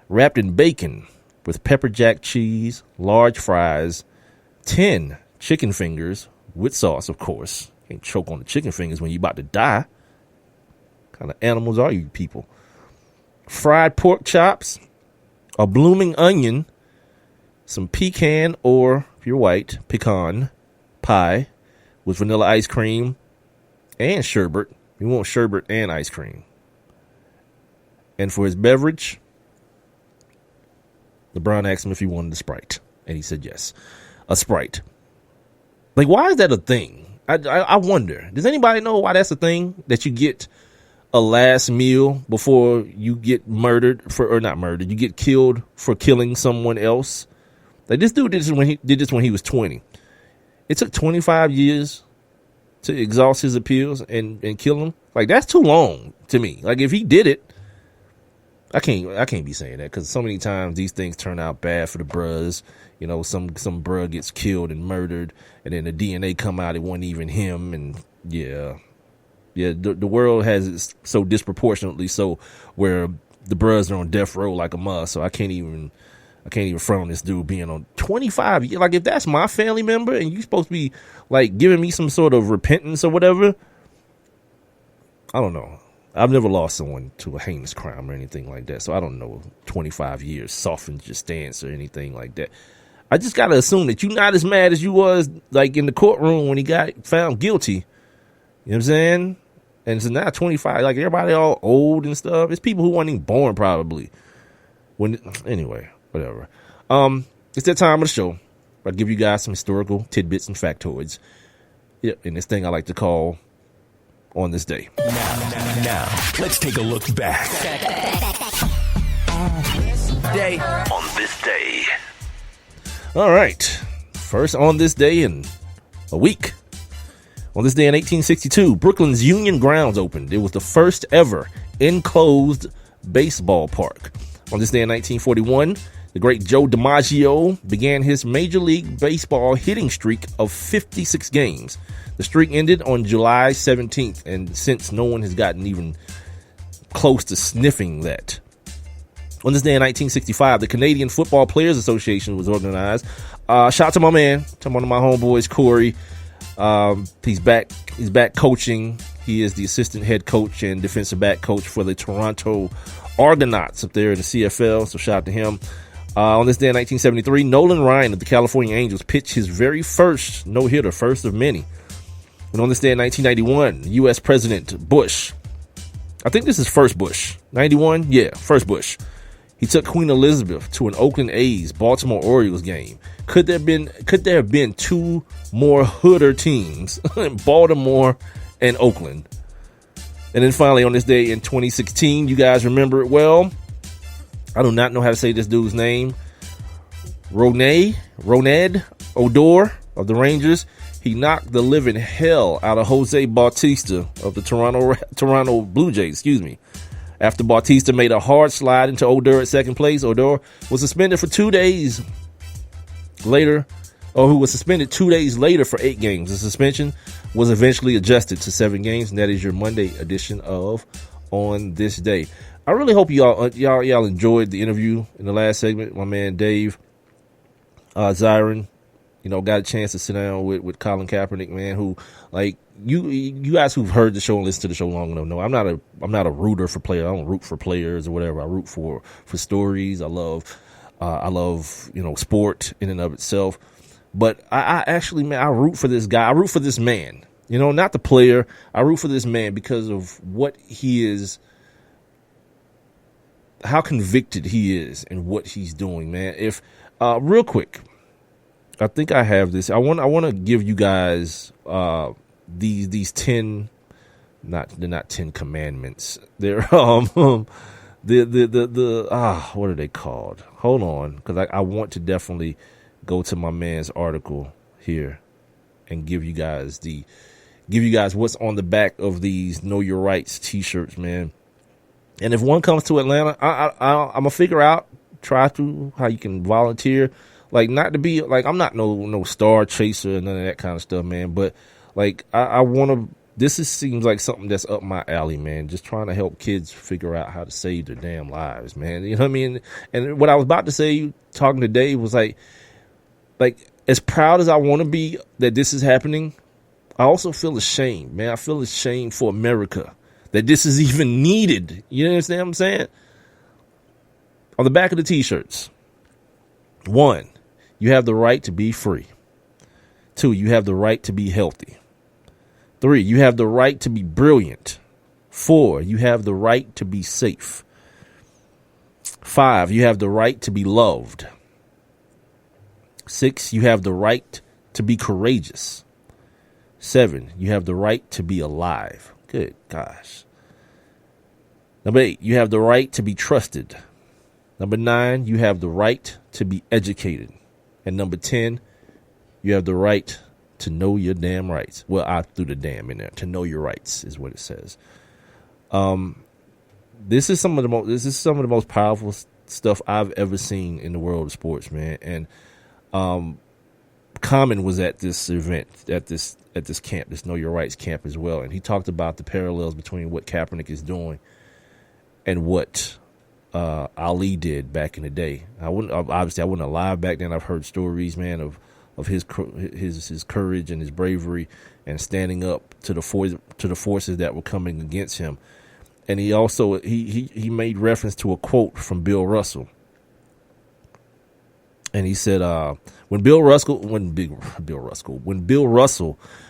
wrapped in bacon with pepper jack cheese, large fries, 10 chicken fingers with sauce, of course. Can't choke on the chicken fingers when you're about to die. What kind of animals are you people? Fried pork chops, a blooming onion, some pecan, or if you're white, pecan pie with vanilla ice cream and sherbet. You want sherbet and ice cream. And for his beverage, LeBron asked him if he wanted a Sprite, and he said yes. A Sprite. Like, why is that a thing? I wonder. Does anybody know why that's a thing? That you get a last meal before you get murdered or not murdered. You get killed for killing someone else. Like, this dude did this when he was 20. It took 25 years to exhaust his appeals and kill him. Like, that's too long to me. Like, if he did it, I can't be saying that because so many times these things turn out bad for the bruhs. You know, some bruh gets killed and murdered, and then the DNA come out, it wasn't even him, and yeah, the world has it so disproportionately so where the bruhs are on death row like a must. So I can't even front on this dude being on 25 years. Like, if that's my family member and you supposed to be like giving me some sort of repentance or whatever, I don't know. I've never lost someone to a heinous crime or anything like that, so I don't know 25 years softens your stance or anything like that. I just got to assume that you're not as mad as you was, like, in the courtroom when he got found guilty. You know what I'm saying? And so now 25, like, everybody all old and stuff. It's people who weren't even born, probably. Anyway, whatever. It's that time of the show. I give you guys some historical tidbits and factoids. Yeah, and this thing I like to call On This Day.
Now, let's take a look back. On this day.
All right. First on this day in a week. On this day in 1862, Brooklyn's Union Grounds opened. It was the first ever enclosed baseball park. On this day in 1941, the great Joe DiMaggio began his Major League Baseball hitting streak of 56 games. The streak ended on July 17th, and since no one has gotten even close to sniffing that. On this day in 1965, the Canadian Football Players Association was organized. Shout out to my man, to one of my homeboys, Corey. He's back coaching. He is the assistant head coach and defensive back coach for the Toronto Argonauts up there in the CFL. So shout out to him. On this day in 1973, Nolan Ryan of the California Angels pitched his very first no-hitter, first of many. And on this day in 1991, U.S. President Bush, I think this is first Bush, 91, yeah, first Bush. He took Queen Elizabeth to an Oakland A's Baltimore Orioles game. Could there have been two more hooder teams, Baltimore and Oakland? And then finally, on this day in 2016, you guys remember it well. I do not know how to say this dude's name. Roned Odor of the Rangers. He knocked the living hell out of Jose Bautista of the Toronto Blue Jays, After Bautista made a hard slide into Odor at second place, Odor was suspended for 2 days later, or who was suspended 2 days later for 8 games. The suspension was eventually adjusted to 7 games, and that is your Monday edition of On This Day. I really hope y'all enjoyed the interview in the last segment. My man Dave Zirin, got a chance to sit down with Colin Kaepernick, man, who, like, you guys who've heard the show and listened to the show long enough know I'm not a rooter for players. I don't root for players or whatever. I root for stories. I love sport in and of itself. But I actually, man, I root for this guy. I root for this man. Not the player. I root for this man because of what he is, how convicted he is in what he's doing, man. If real quick, I think I have this. I want to give you guys these 10, they're not 10 commandments. They're what are they called? Hold on, because I want to definitely go to my man's article here and give you guys what's on the back of these Know Your Rights t-shirts, man. And if one comes to Atlanta, I'm gonna figure out, how you can volunteer. Like, not to be like, I'm not no star chaser and none of that kind of stuff, man. But like, I want to. Seems like something that's up my alley, man. Just trying to help kids figure out how to save their damn lives, man. You know what I mean? And what I was about to say, talking to Dave, was like as proud as I want to be that this is happening, I also feel ashamed, man. I feel ashamed for America that this is even needed. You understand what I'm saying? On the back of the t-shirts, 1, you have the right to be free. 2, you have the right to be healthy. 3, you have the right to be brilliant. 4, you have the right to be safe. 5, you have the right to be loved. 6, you have the right to be courageous. 7, you have the right to be alive. Good gosh. Number 8, you have the right to be trusted. Number 9, you have the right to be educated. And number 10, you have the right to know your damn rights. Well, I threw the damn in there. To know your rights is what it says. This is some of the most powerful stuff I've ever seen in the world of sports, man. And Common was at this event, at this camp, this Know Your Rights camp as well, and he talked about the parallels between what Kaepernick is doing and what Ali did back in the day. I wasn't alive back then. I've heard stories, man, of his courage and his bravery and standing up to the forces that were coming against him. And he also he made reference to a quote from Bill Russell. And he said, when Bill Russell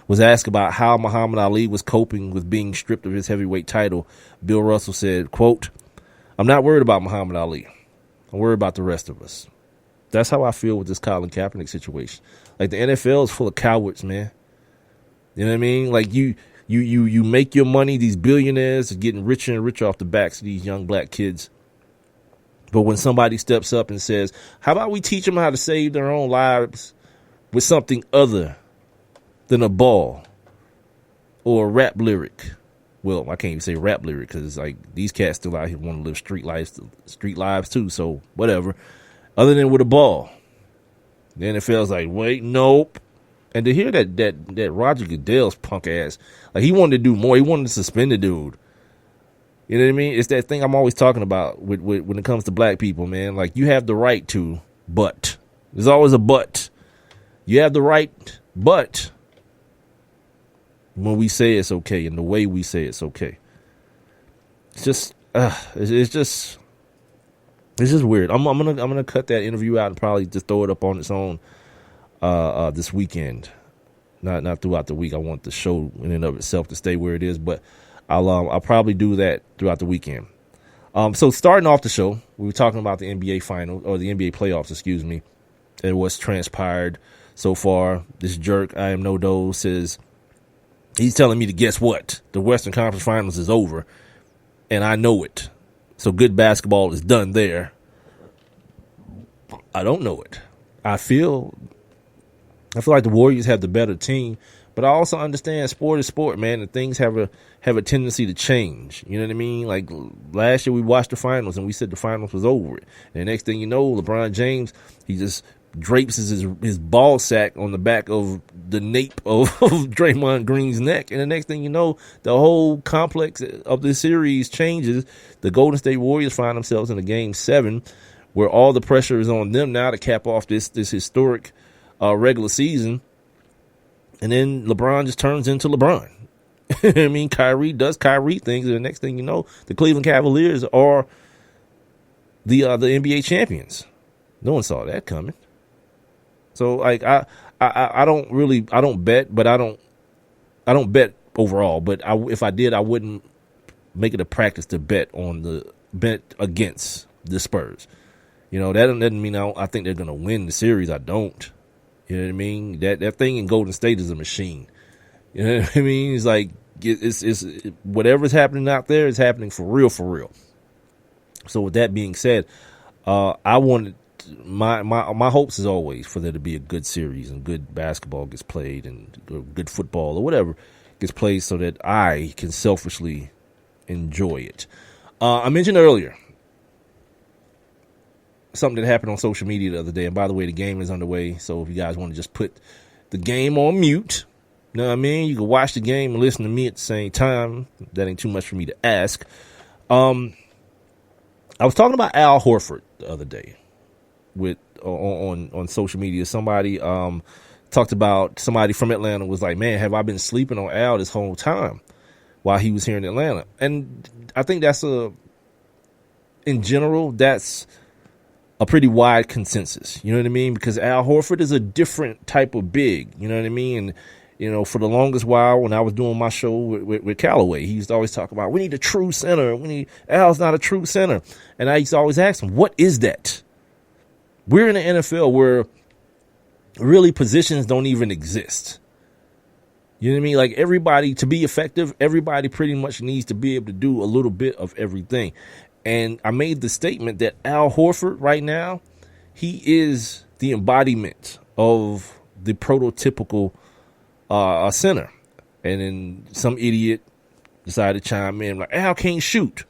was asked about how Muhammad Ali was coping with being stripped of his heavyweight title, Bill Russell said, quote, "I'm not worried about Muhammad Ali. I'm worried about the rest of us." That's how I feel with this Colin Kaepernick situation. Like, the NFL is full of cowards, man. You know what I mean? Like, you make your money. These billionaires are getting richer and richer off the backs of these young black kids. But when somebody steps up and says, how about we teach them how to save their own lives with something other than a ball or a rap lyric? Well, I can't even say rap lyric because, like, these cats still out here want to live street lives too. So whatever. Other than with a ball. The NFL's like, wait, nope. And to hear that Roger Goodell's punk ass, like, he wanted to do more. He wanted to suspend the dude. You know what I mean? It's that thing I'm always talking about with when it comes to black people, man. Like, you have the right to, but. There's always a but. You have the right, but when we say it's okay and the way we say it's okay. It's just weird. I'm gonna cut that interview out and probably just throw it up on its own this weekend. Not throughout the week. I want the show in and of itself to stay where it is, but I'll probably do that throughout the weekend. So starting off the show, we were talking about the NBA final or the NBA playoffs, excuse me, and what's transpired so far. This jerk, I am no dose, says he's telling me to guess what? The Western Conference Finals is over, and I know it. So good basketball is done there. I don't know it. I feel like the Warriors have the better team, but I also understand sport is sport, man, and things have a tendency to change. You know what I mean? Like, last year we watched the finals and we said the finals was over. And the next thing you know, LeBron James, he just drapes his ball sack on the back of the nape of Draymond Green's neck. And the next thing you know, the whole complex of this series changes. The Golden State Warriors find themselves in a Game 7 where all the pressure is on them now to cap off this historic regular season. And then LeBron just turns into LeBron. I mean, Kyrie does Kyrie things, and the next thing you know, the Cleveland Cavaliers are the NBA champions. No one saw that coming. So, like, I don't bet, but I don't bet overall. But if I did, I wouldn't make it a practice to bet against the Spurs. You know, that doesn't mean I think they're going to win the series. I don't. You know what I mean? That thing in Golden State is a machine. You know what I mean? It's like it's whatever's happening out there is happening for real, for real. So with that being said, I wanted my hopes is always for there to be a good series and good basketball gets played and good football or whatever gets played so that I can selfishly enjoy it. I mentioned earlier something that happened on social media the other day. And by the way, the game is underway. So if you guys want to just put the game on mute, you know what I mean? You can watch the game and listen to me at the same time. That ain't too much for me to ask. I was talking about Al Horford the other day on social media. Somebody talked about somebody from Atlanta was like, man, have I been sleeping on Al this whole time while he was here in Atlanta? And I think in general, that's a pretty wide consensus. You know what I mean? Because Al Horford is a different type of big. You know what I mean? And, you know, for the longest while when I was doing my show with Callaway, he used to always talk about, we need a true center. Al's not a true center. And I used to always ask him, what is that? We're in the NFL where really positions don't even exist. You know what I mean? Like everybody, to be effective, everybody pretty much needs to be able to do a little bit of everything. And I made the statement that Al Horford right now, he is the embodiment of the prototypical center. And then some idiot decided to chime in like, Al can't shoot.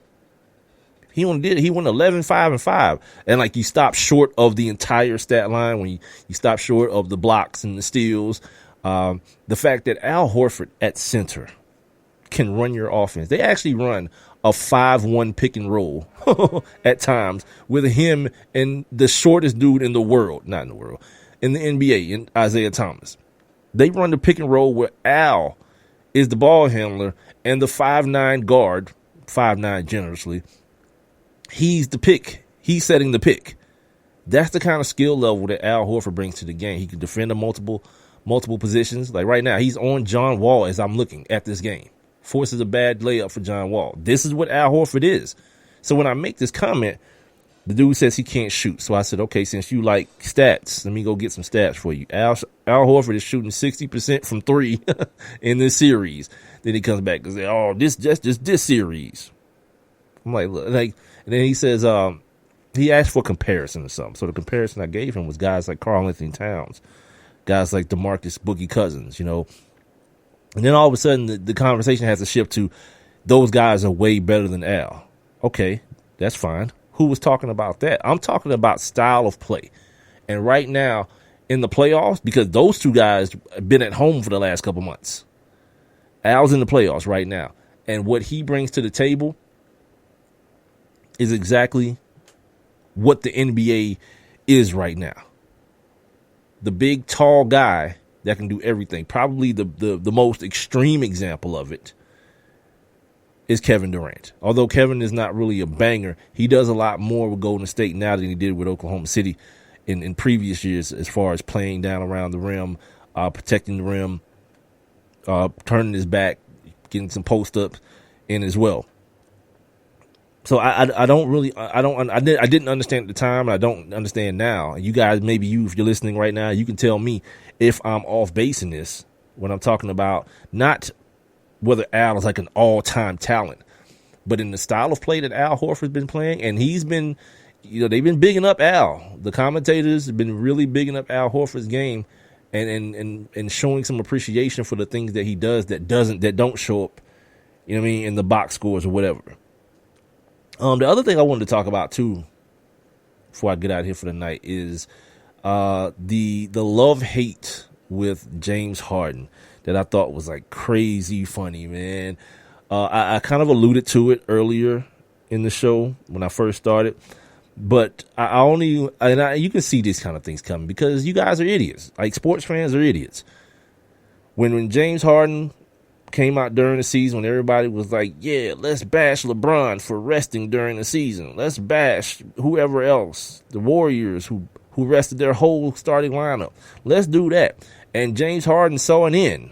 He went 11, 5, and 5. And like you stop short of the entire stat line when you stop short of the blocks and the steals. The fact that Al Horford at center can run your offense. They actually run a 5-1 pick and roll at times with him and the shortest dude in the world, not in the world, in the NBA, in Isaiah Thomas. They run the pick and roll where Al is the ball handler and the 5'9 guard, 5'9 generously, he's the pick. He's setting the pick. That's the kind of skill level that Al Horford brings to the game. He can defend a multiple positions. Like right now, he's on John Wall as I'm looking at this game. Forces a bad layup for John Wall. This is what Al Horford is. So when I make this comment, the dude says he can't shoot. So I said, okay, since you like stats, let me go get some stats for you. Al Horford is shooting 60% from 3 in this series. Then he comes back and says, oh, this series. I'm like, look, and then he says, he asked for comparison or something. So the comparison I gave him was guys like Karl-Anthony Towns, guys like DeMarcus Boogie Cousins, you know. And then all of a sudden, the conversation has to shift to those guys are way better than Al. Okay, that's fine. Who was talking about that? I'm talking about style of play. And right now in the playoffs, because those two guys have been at home for the last couple months, Al's in the playoffs right now. And what he brings to the table is exactly what the NBA is right now. The big, tall guy that can do everything. Probably the most extreme example of it is Kevin Durant. Although Kevin is not really a banger, he does a lot more with Golden State now than he did with Oklahoma City in previous years as far as playing down around the rim, protecting the rim, turning his back, getting some post-ups in as well. So I didn't understand at the time, and I don't understand now. You guys, maybe if you're listening right now, you can tell me if I'm off base in this when I'm talking about not whether Al is like an all-time talent, but in the style of play that Al Horford's been playing, and he's been, you know, they've been bigging up Al. The commentators have been really bigging up Al Horford's game and showing some appreciation for the things that he does that don't show up, you know what I mean, in the box scores or whatever. The other thing I wanted to talk about too, before I get out of here for the night, is The love-hate with James Harden that I thought was like crazy funny, man. I kind of alluded to it earlier in the show when I first started, but you can see these kind of things coming because you guys are idiots. Like, sports fans are idiots. When James Harden came out during the season, when everybody was like, yeah, let's bash LeBron for resting during the season. Let's bash whoever else, the Warriors who rested their whole starting lineup. Let's do that. And James Harden saw an end.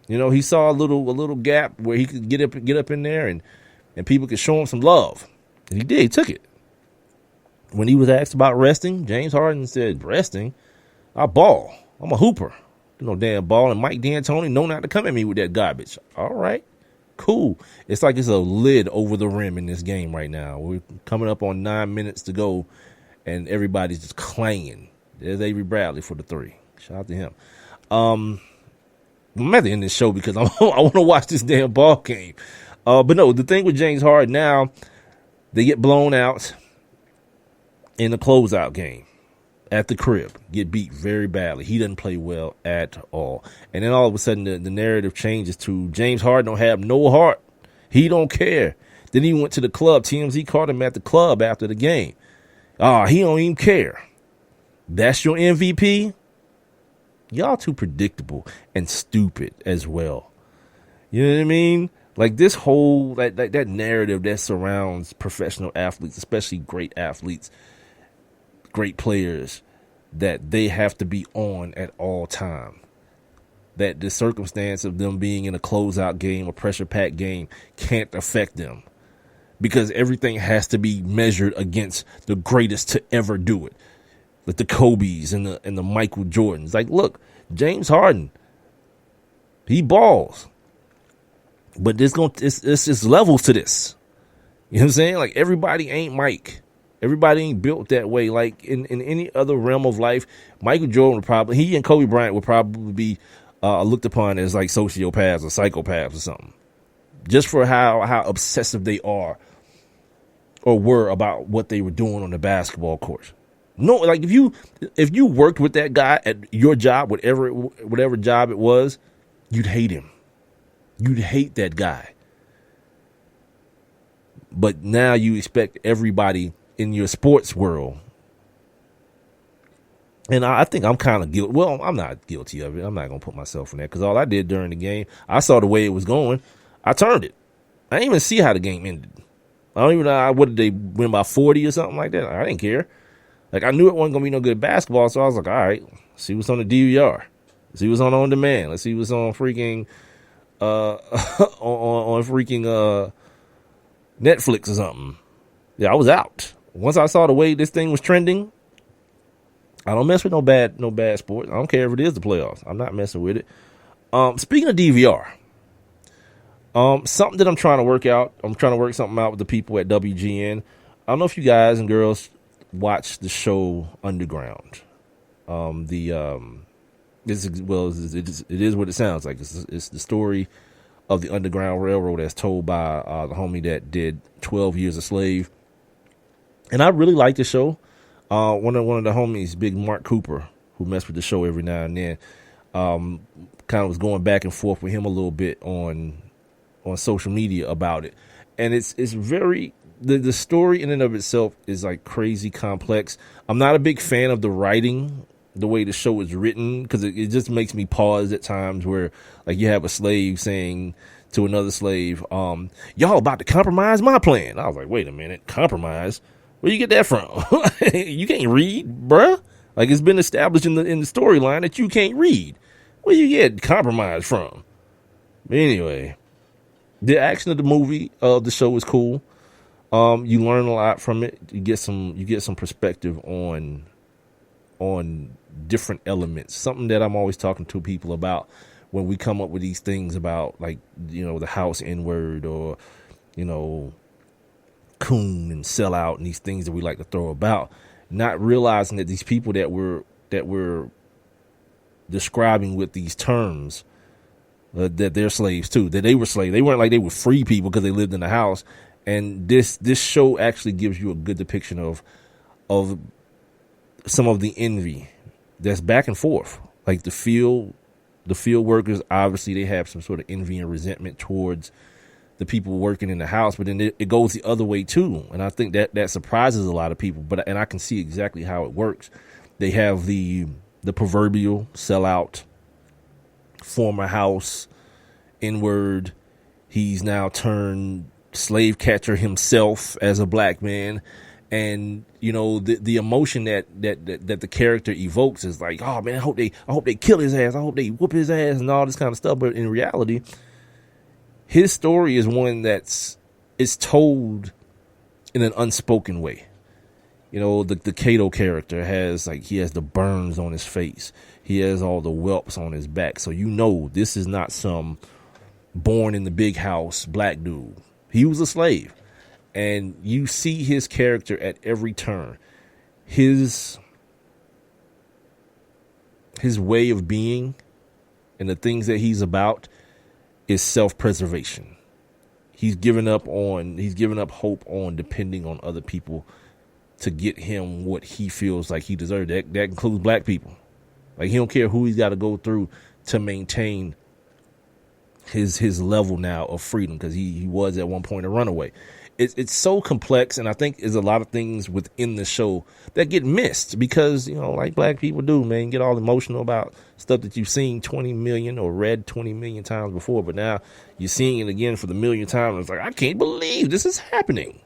He saw a little gap where he could get up in there and people could show him some love. And he did. He took it. When he was asked about resting, James Harden said, resting? I ball. I'm a hooper. No damn ball. And Mike D'Antoni know not to come at me with that garbage. All right. Cool. It's like it's a lid over the rim in this game right now. We're coming up on 9 minutes to go, and everybody's just clanging. There's Avery Bradley for the 3. Shout out to him. I'm at the end of this show because I want to watch this damn ball game. But no, the thing with James Harden now, they get blown out in the closeout game at the crib, get beat very badly. He doesn't play well at all. And then all of a sudden the narrative changes to James Harden don't have no heart. He don't care. Then he went to the club. TMZ caught him at the club after the game. He don't even care. That's your MVP? Y'all too predictable and stupid as well. You know what I mean? Like, this whole, that narrative that surrounds professional athletes, especially great athletes, great players, that they have to be on at all time. That the circumstance of them being in a closeout game, a pressure-packed game, can't affect them. Because everything has to be measured against the greatest to ever do it. Like the Kobe's and the Michael Jordans. Like, look, James Harden, he balls. But it's just levels to this. You know what I'm saying? Like, everybody ain't Mike. Everybody ain't built that way. Like, in any other realm of life, Michael Jordan he and Kobe Bryant would probably be looked upon as like sociopaths or psychopaths or something. Just for how obsessive they are or were about what they were doing on the basketball court. No, like, if you worked with that guy at your job, whatever job it was, you'd hate him. You'd hate that guy. But now you expect everybody in your sports world. And I think I'm kind of guilty. Well, I'm not guilty of it. I'm not going to put myself in that because all I did during the game, I saw the way it was going. I turned it. I didn't even see how the game ended. I don't even know, what did they win by 40 or something like that? I didn't care. Like, I knew it wasn't going to be no good basketball, so I was like, all right, see what's on the DVR. See what's on demand. Let's see what's on freaking on freaking Netflix or something. Yeah, I was out. Once I saw the way this thing was trending, I don't mess with no bad sports. I don't care if it is the playoffs. I'm not messing with it. Speaking of DVR, something that I'm trying to work out. I'm trying to work something out with the people at WGN. I don't know if you guys and girls watch the show Underground. It is what it sounds like. It's the story of the Underground Railroad as told by the homie that did 12 Years a Slave. And I really like the show. One of the homies, Big Mark Cooper, who messed with the show every now and then, kind of was going back and forth with him a little bit on social media about it. And it's very, the story in and of itself is like crazy complex. I'm not a big fan of the writing, the way the show is written, because it just makes me pause at times where, like, you have a slave saying to another slave, y'all about to compromise my plan. I was like, wait a minute, compromise? Where you get that from? You can't read, bruh. Like, it's been established in the storyline that you can't read. Where you get compromise from? But anyway, the action of the movie, the show is cool. You learn a lot from it. You get some perspective on different elements. Something that I'm always talking to people about when we come up with these things about, like, you know, the house N-word or, you know, coon and sellout and these things that we like to throw about, not realizing that these people that we're describing with these terms, that they're slaves too, that they were slaves. They weren't like they were free people because they lived in the house. And this show actually gives you a good depiction of some of the envy that's back and forth. Like the field workers, obviously they have some sort of envy and resentment towards the people working in the house, but then it goes the other way too. And I think that surprises a lot of people, and I can see exactly how it works. They have the proverbial sellout, former house, N-word. He's now turned slave catcher himself as a black man. And, you know, the emotion that the character evokes is like, oh man, I hope they kill his ass. I hope they whoop his ass and all this kind of stuff. But in reality, his story is one it's told in an unspoken way. You know, the Cato character he has the burns on his face. He has all the whelps on his back. So, you know, this is not some born in the big house black dude. He was a slave. And you see his character at every turn. His way of being and the things that he's about is self-preservation. He's given up hope on depending on other people to get him what he feels like he deserves. That includes black people. Like, he don't care who he's got to go through to maintain his level now of freedom, because he was at one point a runaway. It's so complex, and I think there's a lot of things within the show that get missed because, you know, like black people do, man, you get all emotional about stuff that you've seen 20 million or read 20 million times before, but now you're seeing it again for the millionth time, and it's like, I can't believe this is happening.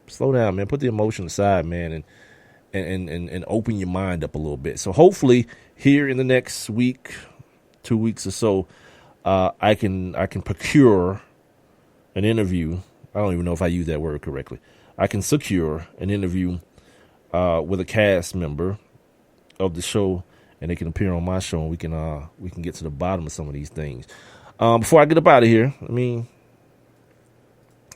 Slow down, man. Put the emotion aside, man, and open your mind up a little bit. So hopefully here in the next week, 2 weeks or so, I can procure an interview. I don't even know if I use that word correctly. I can secure an interview with a cast member of the show, and they can appear on my show, and we can get to the bottom of some of these things. Before I get up out of here, let me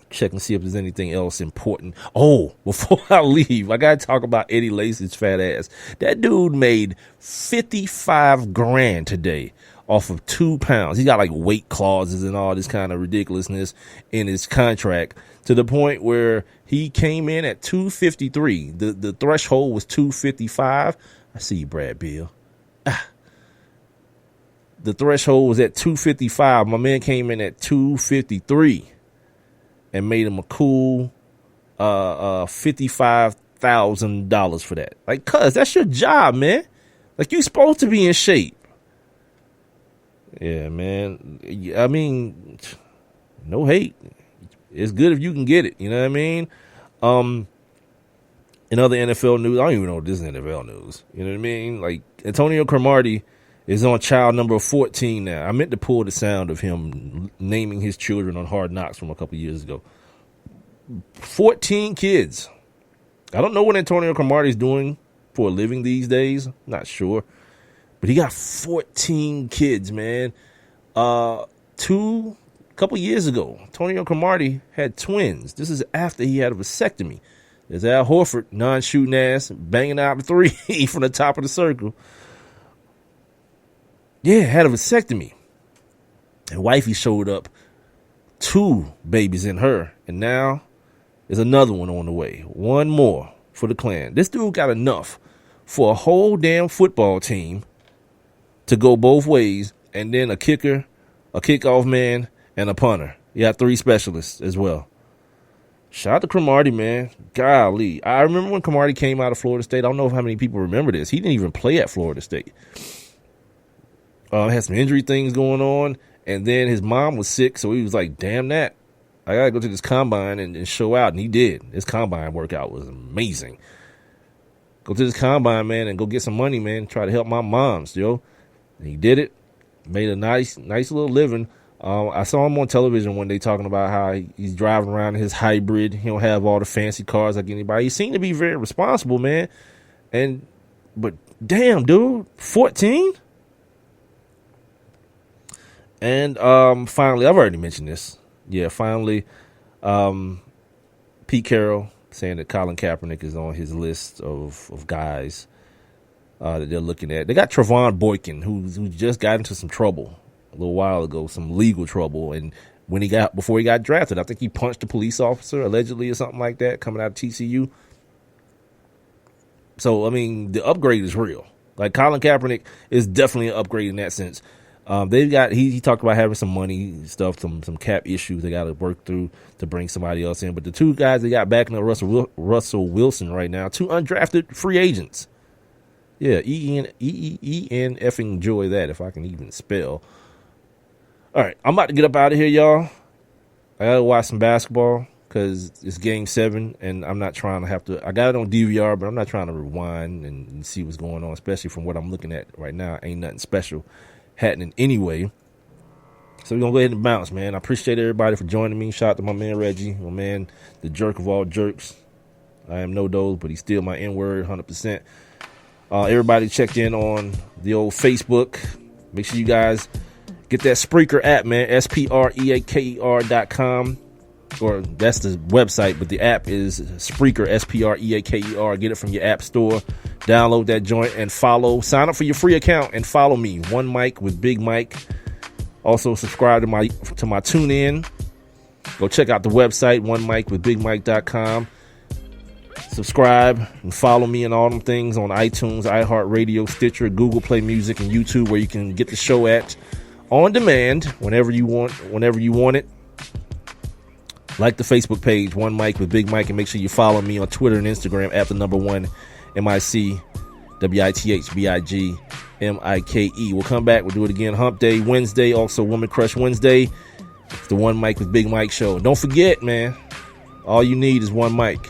check and see if there's anything else important. Oh, before I leave, I gotta talk about Eddie Lacy's fat ass. That dude made $55,000 today off of 2 pounds. He got like weight clauses and all this kind of ridiculousness in his contract, to the point where he came in at 253. The threshold was 255. I see you, Brad Bill. The threshold was at 255. My man came in at 253 and made him a cool $55,000 for that. Like, cuz that's your job, man. Like, you supposed to be in shape. Yeah, man. I mean, no hate. It's good if you can get it. You know what I mean? In other NFL news, I don't even know if this is NFL news. You know what I mean? Like, Antonio Cromartie is on child number 14 now. I meant to pull the sound of him naming his children on Hard Knocks from a couple years ago. 14 kids. I don't know what Antonio Cromartie is doing for a living these days. Not sure. But he got 14 kids, man. A couple years ago, Antonio Cromartie had twins. This is after he had a vasectomy. There's Al Horford, non-shooting ass, banging out the three from the top of the circle. Yeah, had a vasectomy. And wifey showed up, 2 babies in her. And now there's another one on the way. One more for the clan. This dude got enough for a whole damn football team to go both ways, and then a kicker, a kickoff man, and a punter. You got 3 specialists as well. Shout out to Cromartie, man. Golly. I remember when Cromartie came out of Florida State. I don't know how many people remember this. He didn't even play at Florida State. Had some injury things going on, and then his mom was sick, so he was like, damn that. I got to go to this combine and show out, and he did. His combine workout was amazing. Go to this combine, man, and go get some money, man. Try to help my moms, yo. And he did it. Made a nice little living. I saw him on television one day talking about how he's driving around in his hybrid. He don't have all the fancy cars like anybody. He seemed to be very responsible, man. But damn, dude, 14? And finally, I've already mentioned this. Yeah, finally, Pete Carroll saying that Colin Kaepernick is on his list of guys that they're looking at. They got Trevon Boykin, who just got into some trouble a little while ago, some legal trouble. And before he got drafted, I think he punched a police officer allegedly or something like that, coming out of TCU. So, I mean, the upgrade is real. Like, Colin Kaepernick is definitely an upgrade in that sense. They've got, he talked about having some money stuff, some cap issues they got to work through to bring somebody else in. But the two guys they got backing up Russell Wilson right now, two undrafted free agents. Yeah, E-N effing enjoy that, if I can even spell. All right, I'm about to get up out of here, y'all. I got to watch some basketball because it's Game 7, and I'm not trying to have to. I got it on DVR, but I'm not trying to rewind and see what's going on, especially from what I'm looking at right now. Ain't nothing special happening anyway. So we're going to go ahead and bounce, man. I appreciate everybody for joining me. Shout out to my man Reggie, my man, the jerk of all jerks. I am no dose, but he's still my N-word 100%. Everybody checked in on the old Facebook. Make sure you guys get that Spreaker app, man. SPREAKER.com. Or that's the website, but the app is Spreaker, SPREAKER. Get it from your app store. Download that joint and follow. Sign up for your free account and follow me. One Mic with Big Mike. Also subscribe to my TuneIn. Go check out the website, onemicwithbigmike.com. Subscribe and follow me and all them things on iTunes, iHeartRadio, Stitcher, Google Play Music, and YouTube, where you can get the show at on demand whenever you want it. Like the Facebook page, One Mic with Big Mike, and make sure you follow me on Twitter and Instagram at the #1 MICWITHBIGMIKE. We'll come back. We'll do it again Hump Day Wednesday, also Woman Crush Wednesday. It's the One Mic with Big Mike show. Don't forget, man, all you need is one mic.